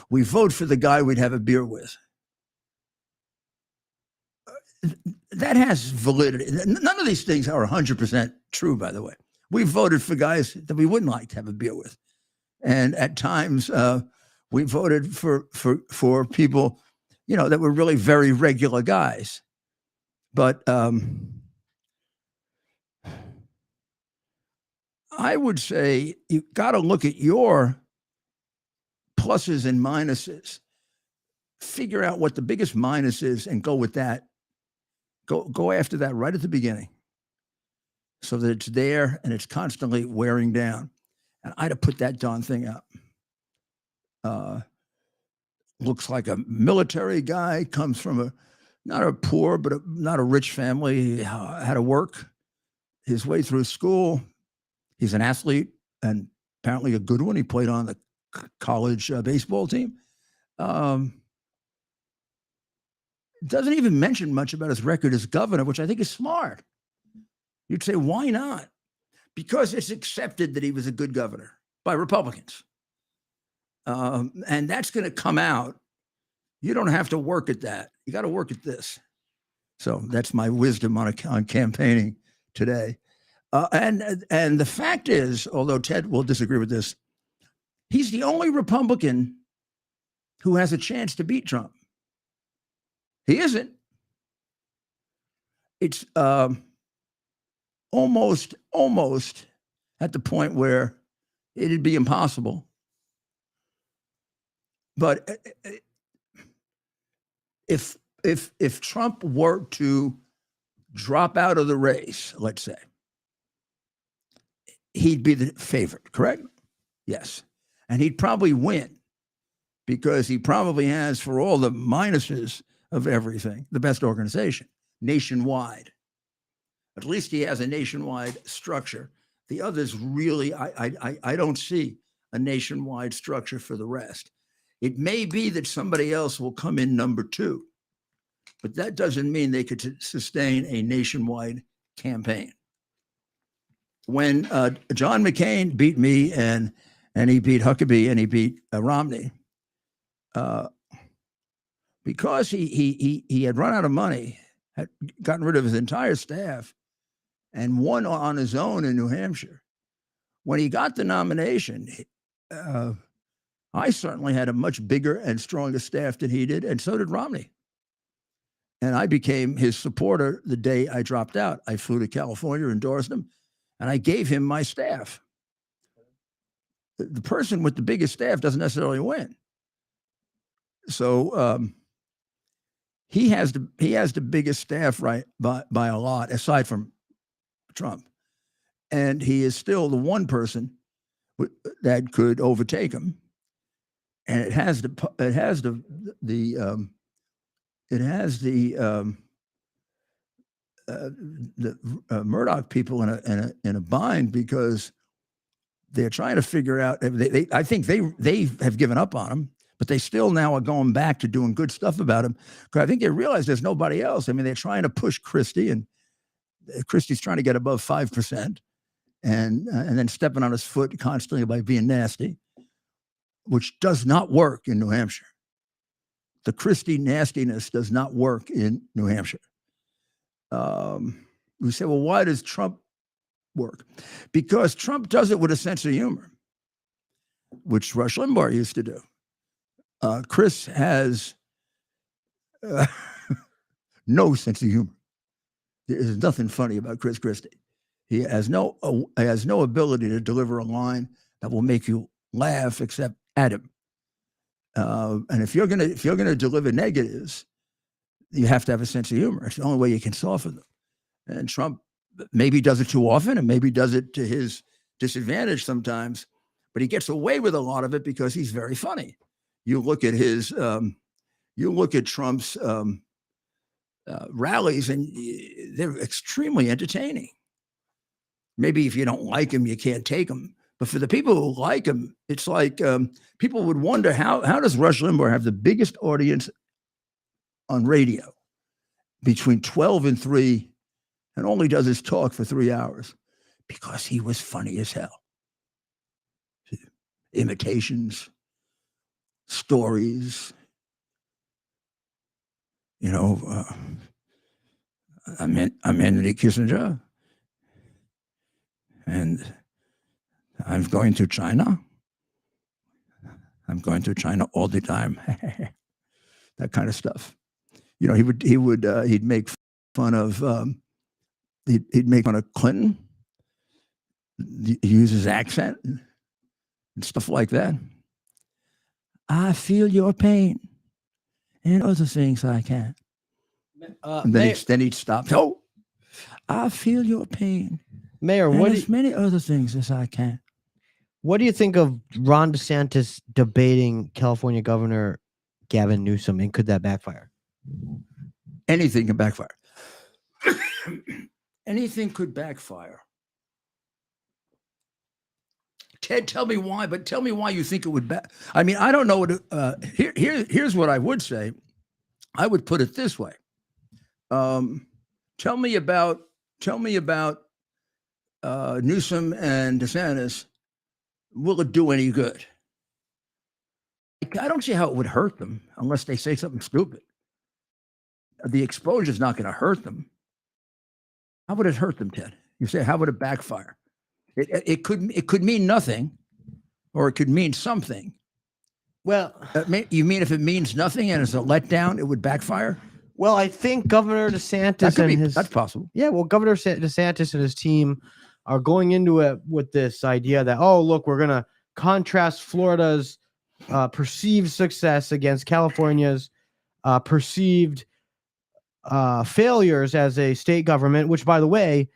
we vote for the guy we'd have a beer with. That has validity. None of these things are 100% true, by the way. We voted for guys that we wouldn't like to have a beer with. And at times we voted for people, you know, that were really very regular guys. But I would say you got to look at your pluses and minuses, figure out what the biggest minus is and go with that. Go after that right at the beginning so that it's there and it's constantly wearing down. And I'd have put that darn thing up. Looks like a military guy, comes from not a poor, but not a rich family, had to work his way through school. He's an athlete and apparently a good one. He played on the college baseball team. Doesn't even mention much about his record as governor, which I think is smart. You'd say, why not? Because it's accepted that he was a good governor by Republicans. And that's going to come out. You don't have to work at that. You got to work at this. So that's my wisdom on campaigning today. And the fact is, although Ted will disagree with this, he's the only Republican who has a chance to beat Trump. He isn't. It's almost at the point where it'd be impossible. But if Trump were to drop out of the race, let's say, he'd be the favorite, correct? Yes. And he'd probably win because he probably has, for all the minuses of everything, the best organization nationwide. At least he has a nationwide structure. The others really, I don't see a nationwide structure for the rest. It may be that somebody else will come in number 2, but that doesn't mean they could sustain a nationwide campaign. When John McCain beat me and he beat Huckabee and he beat Romney, because he had run out of money, had gotten rid of his entire staff, and won on his own in New Hampshire. When he got the nomination, I certainly had a much bigger and stronger staff than he did, and so did Romney. And I became his supporter the day I dropped out. I flew to California, endorsed him, and I gave him my staff. The person with the biggest staff doesn't necessarily win. So he has the biggest staff, right, by a lot, aside from Trump. And he is still the one person that could overtake him. And it has the Murdoch people in a bind, because they're trying to figure out. I think they have given up on him, but they still now are going back to doing good stuff about him, because I think they realize there's nobody else. I mean, they're trying to push Christie, and Christie's trying to get above 5%, and then stepping on his foot constantly by being nasty, which does not work in New Hampshire. The Christie nastiness does not work in New Hampshire. We say, well, why does Trump work? Because Trump does it with a sense of humor, which Rush Limbaugh used to do. Chris has no sense of humor. There's nothing funny about Chris Christie. He has no ability to deliver a line that will make you laugh, except at him. And if you're gonna deliver negatives, you have to have a sense of humor. It's the only way you can soften them. And Trump maybe does it too often, and maybe does it to his disadvantage sometimes, but he gets away with a lot of it because he's very funny. You look at Trump's rallies, and they're extremely entertaining. Maybe if you don't like him, you can't take him. But for the people who like him, it's like people would wonder, how does Rush Limbaugh have the biggest audience on radio between 12 and 3 and only does his talk for 3 hours? Because he was funny as hell. Imitations, stories, I'm Henry Kissinger, and I'm going to China. I'm going to China all the time. That kind of stuff. He'd make fun of he'd make fun of Clinton. He use his accent and stuff like that. I feel your pain and other things I can. And then he'd stop. Oh, I feel your pain. Mayor, and as many other things as I can. What do you think of Ron DeSantis debating California Governor Gavin Newsom, and could that backfire? Anything can backfire. Anything could backfire. Ted, tell me why, but tell me why you think it would I mean, I don't know what here's what I would say. I would put it this way. Tell me about Newsom and DeSantis. Will it do any good? I don't see how it would hurt them unless they say something stupid. The exposure is not going to hurt them. How would it hurt them, Ted? You say, how would it backfire? It could mean nothing, or it could mean something. Well, you mean if it means nothing and it's a letdown, it would backfire? Well, I think Governor DeSantis that's possible. Yeah, well, Governor DeSantis and his team are going into it with this idea that, oh, look, we're going to contrast Florida's perceived success against California's perceived failures as a state government, which, by the way,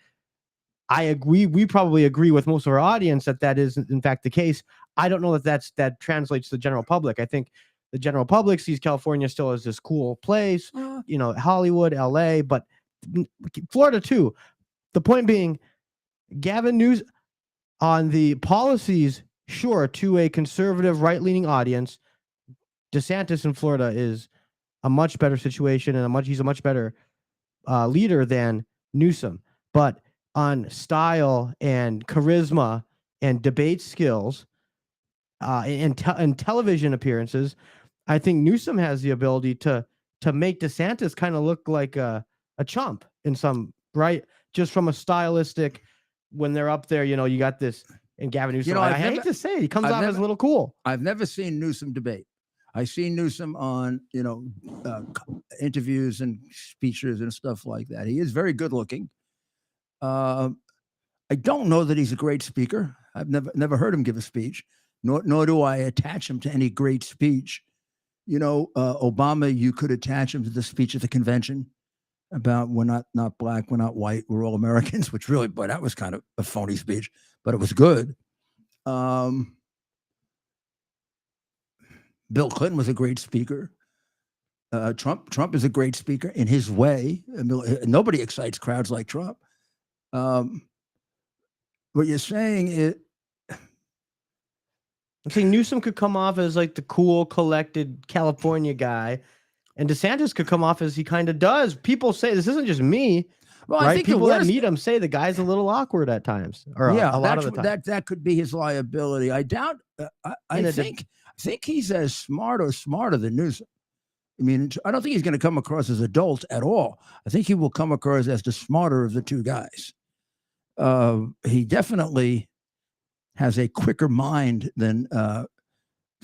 I agree. We probably agree with most of our audience that is, in fact, the case. I don't know that translates to the general public. I think the general public sees California still as this cool place, Hollywood, LA, but Florida too. The point being, Gavin Newsom on the policies, sure, to a conservative right-leaning audience, DeSantis in Florida is a much better situation, and he's a much better leader than Newsom. But on style and charisma and debate skills and television appearances, I think Newsom has the ability to to make DeSantis kind of look like a chump in some, right? Just from a stylistic, when they're up there, you got this, and Gavin Newsom, I hate to say it, he comes off as a little cool. I've never seen Newsom debate. I've seen Newsom on, interviews and speeches and stuff like that. He is very good looking. I don't know that he's a great speaker. I've never heard him give a speech, nor do I attach him to any great speech. Obama, you could attach him to the speech at the convention about we're not black, we're not white, we're all Americans, which really, but that was kind of a phony speech, but it was good. Bill Clinton was a great speaker. Trump is a great speaker in his way. I mean, nobody excites crowds like Trump. What you're saying is, I'm saying Newsom could come off as like the cool, collected California guy, and DeSantis could come off as he kind of does. People say this isn't just me. well, right? I think People the that worst, meet him say the guy's a little awkward at times, or a lot of the time. that could be his liability. I doubt. I think he's as smart or smarter than Newsom. I mean, I don't think he's going to come across as adult at all. I think he will come across as the smarter of the two guys. He definitely has a quicker mind than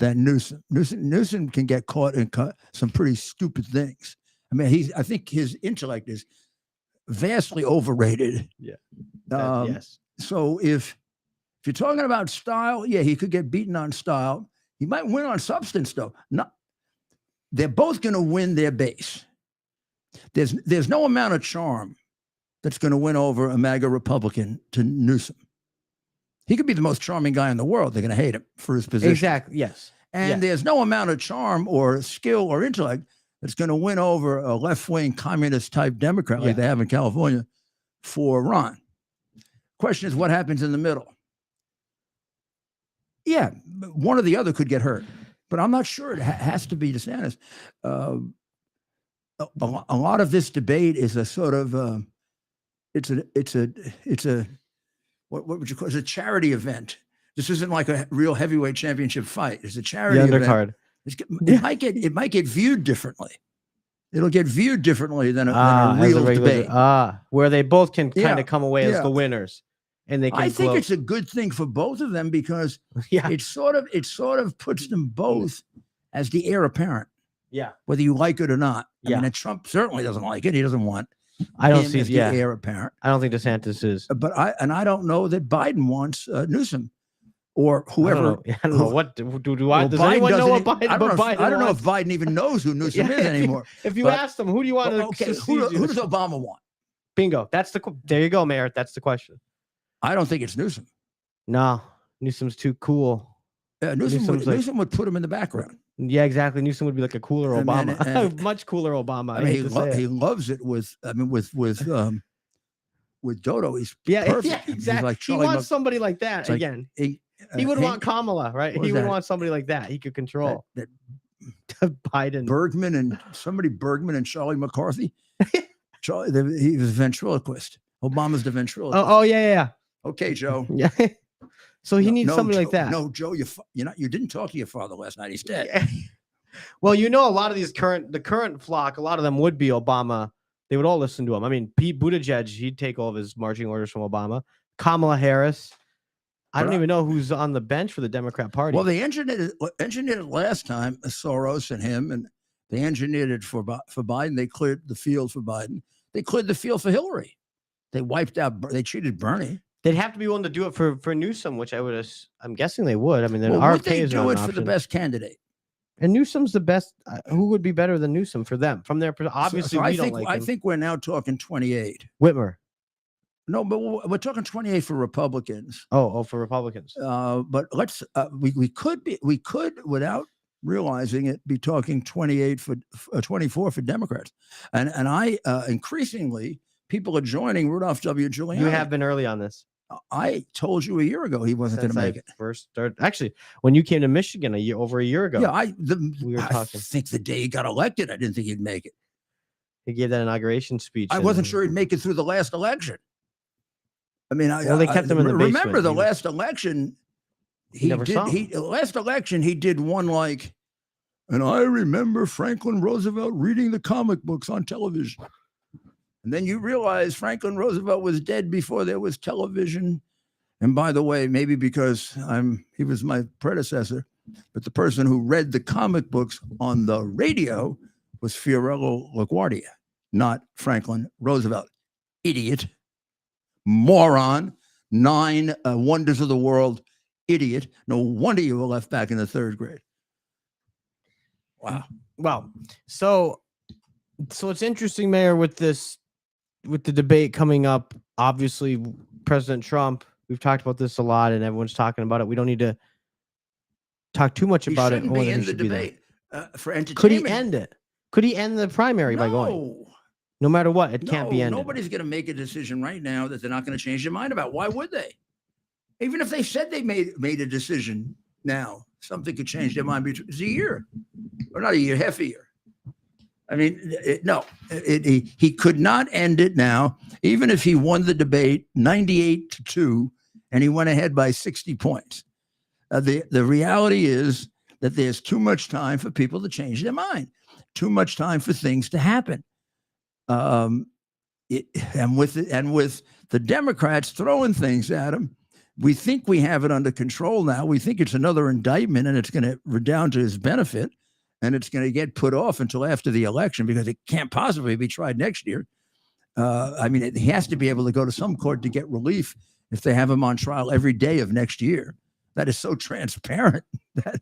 Newsom. Newsom can get caught in some pretty stupid things. I mean, I think his intellect is vastly overrated. Yeah. Yes. So if you're talking about style, yeah, he could get beaten on style. He might win on substance, though. They're both going to win their base. There's no amount of charm that's going to win over a MAGA Republican to Newsom. He could be the most charming guy in the world. They're going to hate him for his position. Exactly. Yes. And there's no amount of charm or skill or intellect that's going to win over a left-wing communist type Democrat like they have in California for Ron. Question is, what happens in the middle? Yeah, one or the other could get hurt, but I'm not sure it has to be DeSantis. A lot of this debate is a sort of it's a what would you call it? It's a charity event. This isn't like a real heavyweight championship fight. It's a charity event. It might get viewed differently. It'll get viewed differently than a real debate. Where they both can kind of come away as the winners, and they can. I think it's a good thing for both of them because it sort of puts them both as the heir apparent. Yeah, whether you like it or not. I mean, Trump certainly doesn't like it. He doesn't want. I don't see the heir apparent. I don't think DeSantis is. But I don't know that Biden wants Newsom or whoever. I don't know what do I. Does anyone know what Biden? I don't know if Biden even knows who Newsom is anymore. If you ask them, who do you want to? Okay, who does Obama want? Bingo. There you go, Mayor. That's the question. I don't think it's Newsom. No, Newsom's too cool. Newsom would put him in the background. Yeah, exactly. Newsom would be like a cooler Obama, much cooler Obama. I mean, he loves it with Dodo. He's perfect. Yeah, exactly. Like he wants somebody like that again. He would want Kamala, right? He would want somebody like that. He could control that Biden, Bergman and Charlie McCarthy. He was a ventriloquist. Obama's the ventriloquist. Oh yeah. Okay, Joe. Yeah. So he needs somebody like that. No, Joe, you didn't talk to your father last night. He's dead. Well, a lot of these the current flock, a lot of them would be Obama. They would all listen to him. I mean, Pete Buttigieg, he'd take all of his marching orders from Obama. Kamala Harris. I don't even know who's on the bench for the Democrat Party. Well, they engineered it last time, Soros and him, and they engineered it for Biden. They cleared the field for Biden. They cleared the field for Hillary. They wiped out. They cheated Bernie. They'd have to be willing to do it for Newsom, which I'm guessing they would. I mean, would they do it for the best candidate? And Newsom's the best. Who would be better than Newsom for them? From their obviously, I think we're now talking 28. Whitmer. No, but we're talking 28 for Republicans. Oh, for Republicans. But let's we could without realizing it be talking 28 for 24 for Democrats, and I increasingly. People are joining Rudolph W. Giuliani. You have been early on this. I told you a year ago he wasn't going to make it. First started, actually, when you came to Michigan over a year ago. Yeah, we were talking. I think the day he got elected, I didn't think he'd make it. He gave that inauguration speech. I wasn't sure he'd make it through the last election. I mean, they kept him in the basement. Remember the last election? Last election he did one like And I remember Franklin Roosevelt reading the comic books on television. And then you realize Franklin Roosevelt was dead before there was television. And by the way, maybe because he was my predecessor, but the person who read the comic books on the radio was Fiorello LaGuardia, not Franklin Roosevelt. Idiot, moron, 9 wonders of the world, idiot. No wonder you were left back in the 3rd grade. Wow. Well, so it's interesting, Mayor, with the debate coming up. Obviously, President Trump, we've talked about this a lot and everyone's talking about it. We don't need to talk too much about it. He shouldn't be in the debate for entertainment. Could he end it? Could he end the primary by going? No matter what, it can't be ended. Nobody's going to make a decision right now that they're not going to change their mind about. Why would they? Even if they said they made a decision now, something could change their mind. It's a year, or not a year, half a year. I mean, he could not end it now, even if he won the debate 98-2, and he went ahead by 60 points. The reality is that there's too much time for people to change their mind, too much time for things to happen. And with the Democrats throwing things at him, we think we have it under control now. We think it's another indictment, and it's going to redound to his benefit, and it's going to get put off until after the election because it can't possibly be tried next year. I mean, he has to be able to go to some court to get relief if they have him on trial every day of next year. That is so transparent. That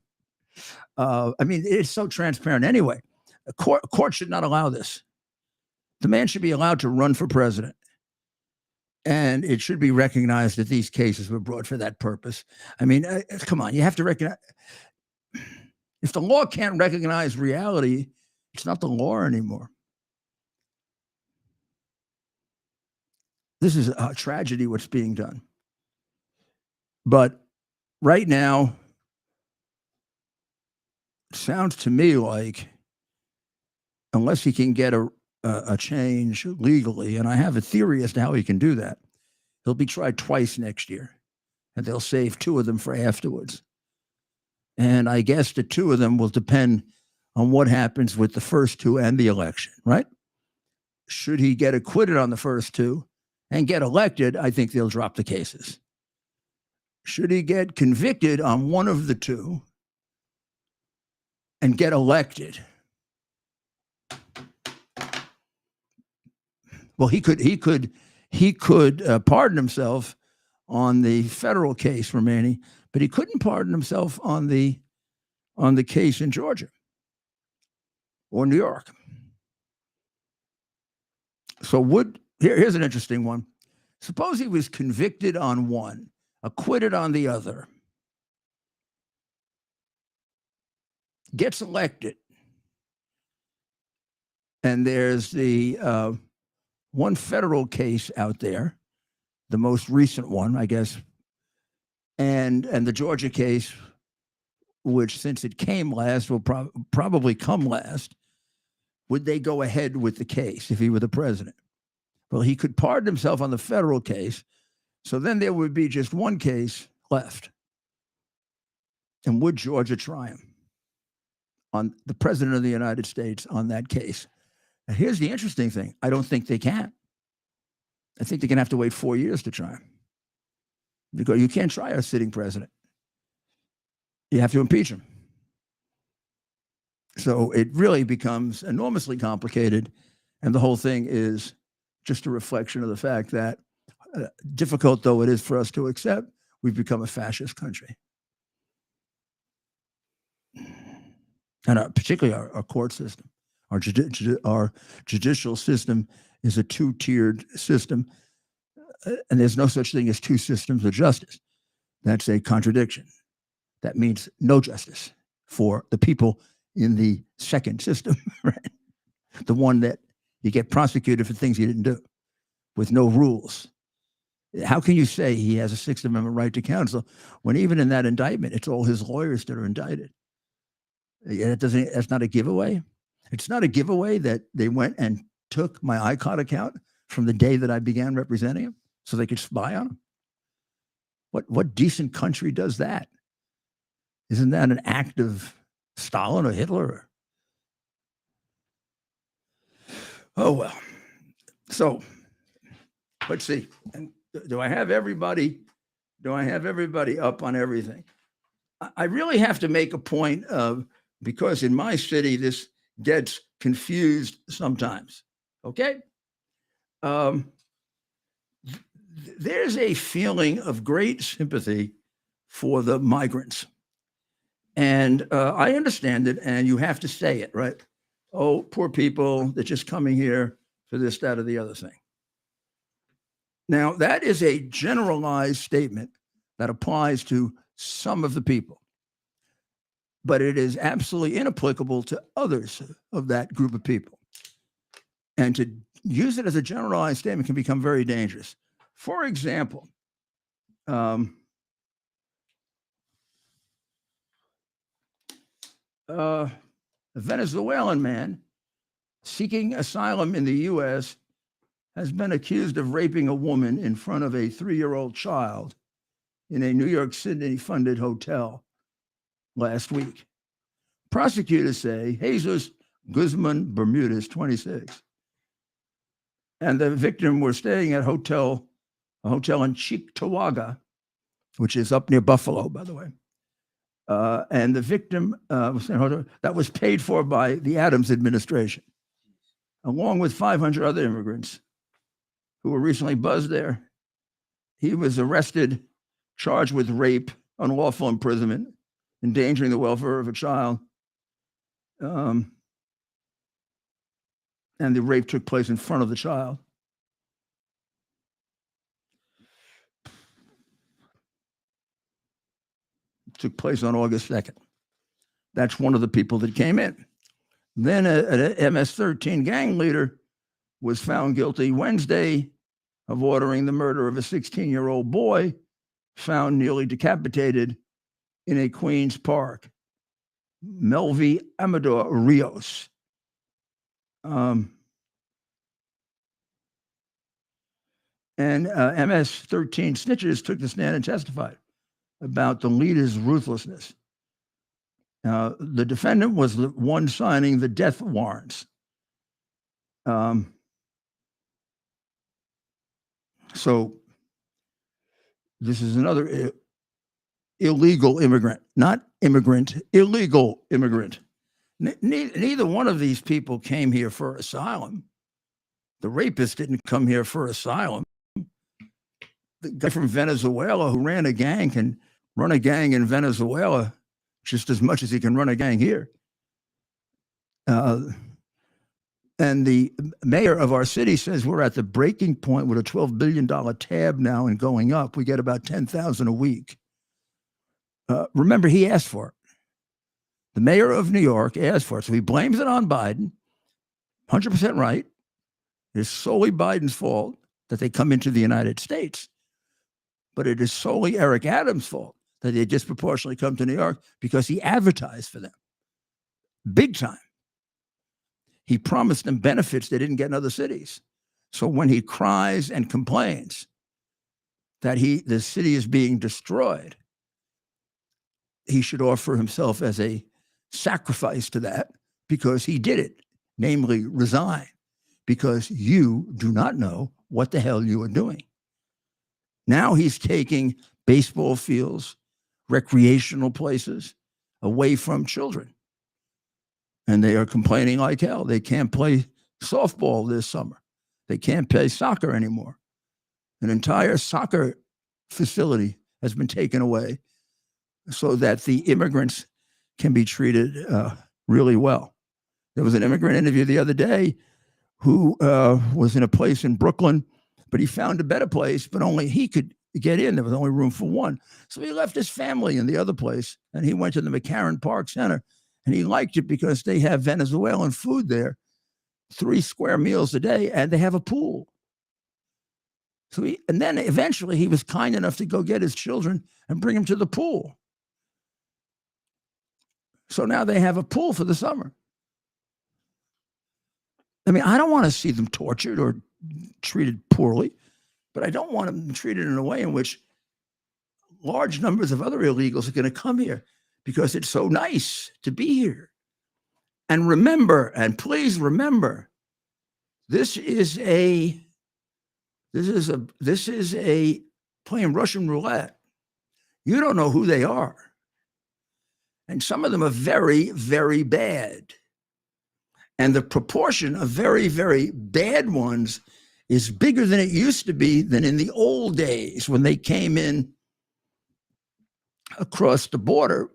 I mean, it's so transparent anyway. A court should not allow this. The man should be allowed to run for president. And it should be recognized that these cases were brought for that purpose. I mean, come on, you have to recognize. If the law can't recognize reality, it's not the law anymore. This is a tragedy what's being done. But right now, it sounds to me like unless he can get a change legally, and I have a theory as to how he can do that, he'll be tried twice next year, and they'll save 2 of them for afterwards. And I guess the 2 of them will depend on what happens with the first 2 and the election, right? Should he get acquitted on the first 2 and get elected, I think they'll drop the cases. Should he get convicted on one of the 2 and get elected, well, he could pardon himself on the federal case remaining, but he couldn't pardon himself on the case in Georgia or New York. So here's an interesting one. Suppose he was convicted on one, acquitted on the other, gets elected, and there's the one federal case out there, the most recent one, I guess, and the Georgia case, which since it came last will probably come last. Would they go ahead with the case if he were the president? Well, he could pardon himself on the federal case, so then there would be just one case left. And would Georgia try him on the president of the United States on that case? And here's the interesting thing. I don't think they can. I think they're going to have to wait 4 years to try him. Because you can't try a sitting president. You have to impeach him. So it really becomes enormously complicated. And the whole thing is just a reflection of the fact that, difficult though it is for us to accept, we've become a fascist country. And particularly our court system. Our judicial system is a 2-tiered system, and there's no such thing as 2 systems of justice. That's a contradiction. That means no justice for the people in the second system, right? The one that you get prosecuted for things you didn't do with no rules. How can you say he has a Sixth Amendment right to counsel when even in that indictment, it's all his lawyers that are indicted? That's not a giveaway. It's not a giveaway that they went and took my iCloud account from the day that I began representing him so they could spy on him. What decent country does that? Isn't that an act of Stalin or Hitler. Oh, well. So let's see. And do I have everybody? Do I have everybody up on everything? I really have to make a point of, because in my city, this gets confused sometimes. Okay. There's a feeling of great sympathy for the migrants. And I understand it, and you have to say it, right? Oh, poor people, they're just coming here for this, that, or the other thing. Now, that is a generalized statement that applies to some of the people, but it is absolutely inapplicable to others of that group of people. And to use it as a generalized statement can become very dangerous. For example, a Venezuelan man seeking asylum in the U.S. has been accused of raping a woman in front of a 3-year-old child in a New York City-funded hotel last week. Prosecutors say Jesus Guzman Bermudez, 26, and the victim were staying at a hotel in Cheektowaga, which is up near Buffalo, by the way. And the victim was in a hotel that was paid for by the Adams administration, along with 500 other immigrants who were recently buzzed there. He was arrested, charged with rape, unlawful imprisonment, endangering the welfare of a child. And the rape took place in front of the child. It took place on August 2nd. That's one of the people that came in. Then an MS-13 gang leader was found guilty Wednesday of ordering the murder of a 16-year-old boy found nearly decapitated in a Queens park. Melvi Amador Rios. And MS-13 snitches took the stand and testified about the leader's ruthlessness. The defendant was the one signing the death warrants. So this is another illegal immigrant, not immigrant, illegal immigrant. Neither one of these people came here for asylum. The rapist didn't come here for asylum. The guy from Venezuela who ran a gang can run a gang in Venezuela just as much as he can run a gang here. And the mayor of our city says we're at the breaking point with a $12 billion tab now and going up. We get about 10,000 a week. Remember, he asked for it. The mayor of New York asked for it. So he blames it on Biden. 100% right. It's solely Biden's fault that they come into the United States. But it is solely Eric Adams' fault that they disproportionately come to New York because he advertised for them. Big time. He promised them benefits they didn't get in other cities. So when he cries and complains that the city is being destroyed, he should offer himself as a sacrifice to that because he did it, namely resign, because you do not know what the hell you are doing. Now he's taking baseball fields, recreational places away from children. And they are complaining like hell. They can't play softball this summer. They can't play soccer anymore. An entire soccer facility has been taken away so that the immigrants can be treated really well. There was an immigrant interview the other day who was in a place in Brooklyn, but he found a better place, but only he could get in. There was only room for one. So he left his family in the other place, and he went to the McCarran Park Center. And he liked it because they have Venezuelan food there, 3 square meals a day, and they have a pool. So and then eventually he was kind enough to go get his children and bring them to the pool. So now they have a pool for the summer. I mean, I don't want to see them tortured or treated poorly, but I don't want them treated in a way in which large numbers of other illegals are going to come here because it's so nice to be here. And remember, and please remember, this is a playing Russian roulette. You don't know who they are. And some of them are very, very bad. And the proportion of very, very bad ones is bigger than it used to be than in the old days when they came in across the border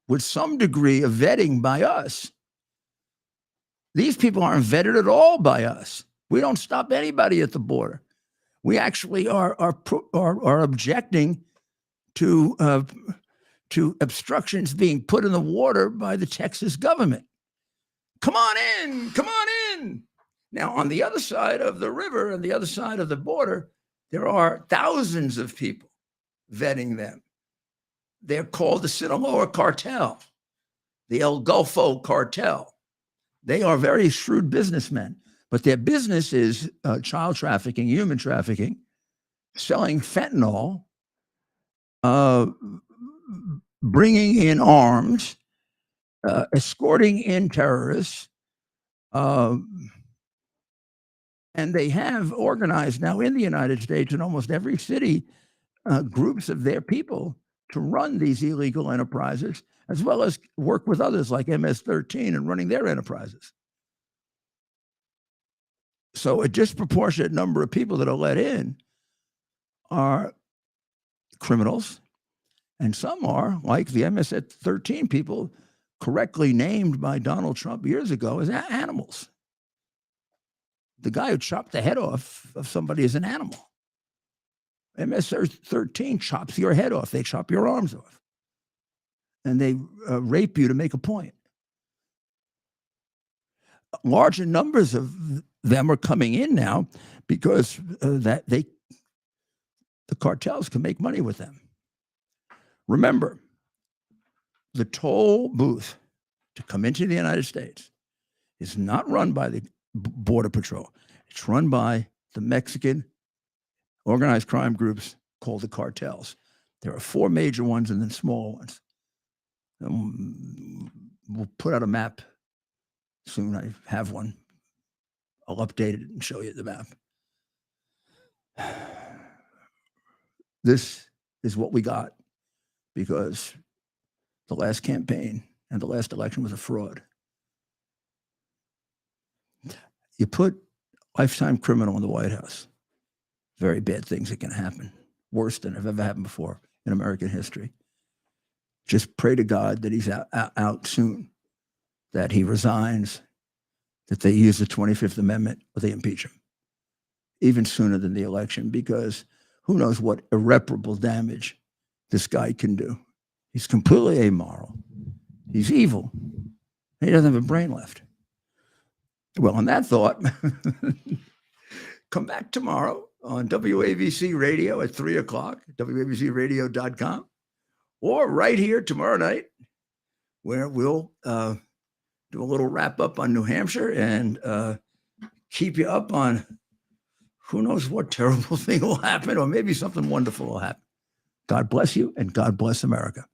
with some degree of vetting by us. These people aren't vetted at all by us. We don't stop anybody at the border. We actually are objecting to obstructions being put in the water by the Texas government. Come on in, come on in. Now, on the other side of the river and the other side of the border, there are thousands of people vetting them. They're called the Sinaloa cartel, the El Golfo cartel. They are very shrewd businessmen, but their business is child trafficking, human trafficking, selling fentanyl, bringing in arms, escorting in terrorists, and they have organized now in the United States in almost every city groups of their people to run these illegal enterprises, as well as work with others like MS-13 in running their enterprises. So a disproportionate number of people that are let in are criminals, and some are, like the MS-13 people, correctly named by Donald Trump years ago as animals. The guy who chopped the head off of somebody is an animal. MS-13 chops your head off. They chop your arms off. And they rape you to make a point. Larger numbers of them are coming in now because the cartels can make money with them. Remember, the toll booth to come into the United States is not run by the Border Patrol. It's run by the Mexican organized crime groups called the cartels. There are 4 major ones and then smaller ones. We'll put out a map soon. I have one. I'll update it and show you the map. This is what we got because the last campaign and the last election was a fraud. You put lifetime criminal in the White House, very bad things that can happen, worse than have ever happened before in American history. Just pray to God that he's out soon, that he resigns, that they use the 25th Amendment or they impeach him, even sooner than the election, because who knows what irreparable damage this guy can do. He's completely amoral. He's evil. He doesn't have a brain left. Well, on that thought, come back tomorrow on WABC Radio at 3 o'clock, WABCradio.com, or right here tomorrow night, where we'll do a little wrap up on New Hampshire and keep you up on who knows what terrible thing will happen, or maybe something wonderful will happen. God bless you, and God bless America.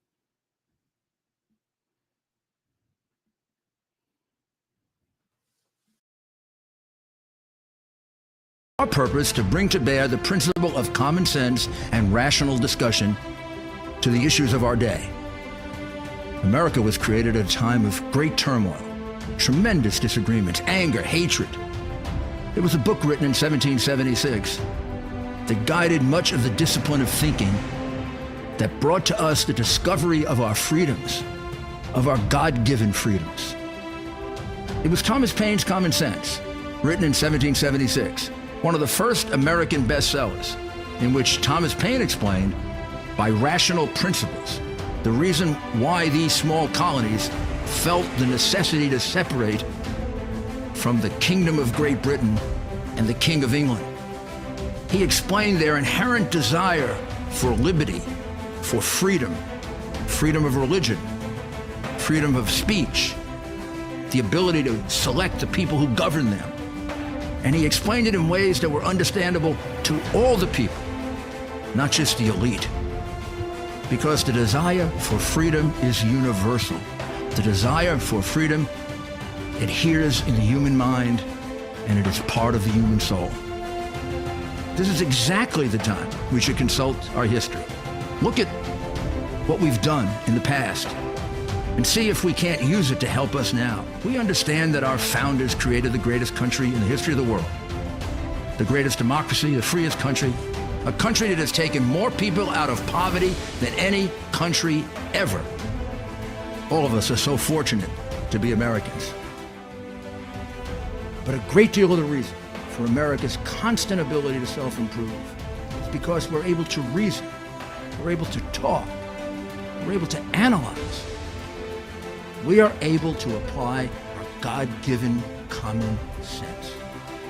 Our purpose to bring to bear the principle of common sense and rational discussion to the issues of our day. America was created at a time of great turmoil, tremendous disagreements, anger, hatred. There was a book written in 1776 that guided much of the discipline of thinking that brought to us the discovery of our freedoms, of our God-given freedoms. It was Thomas Paine's Common Sense, written in 1776, one of the first American bestsellers, in which Thomas Paine explained, by rational principles, the reason why these small colonies felt the necessity to separate from the Kingdom of Great Britain and the King of England. He explained their inherent desire for liberty, for freedom, freedom of religion, freedom of speech, the ability to select the people who govern them. And he explained it in ways that were understandable to all the people, not just the elite. Because the desire for freedom is universal. The desire for freedom adheres in the human mind, and it is part of the human soul. This is exactly the time we should consult our history. Look at what we've done in the past and see if we can't use it to help us now. We understand that our founders created the greatest country in the history of the world, the greatest democracy, the freest country, a country that has taken more people out of poverty than any country ever. All of us are so fortunate to be Americans. But a great deal of the reason for America's constant ability to self-improve is because we're able to reason, we're able to talk, we're able to analyze. We are able to apply our God-given common sense.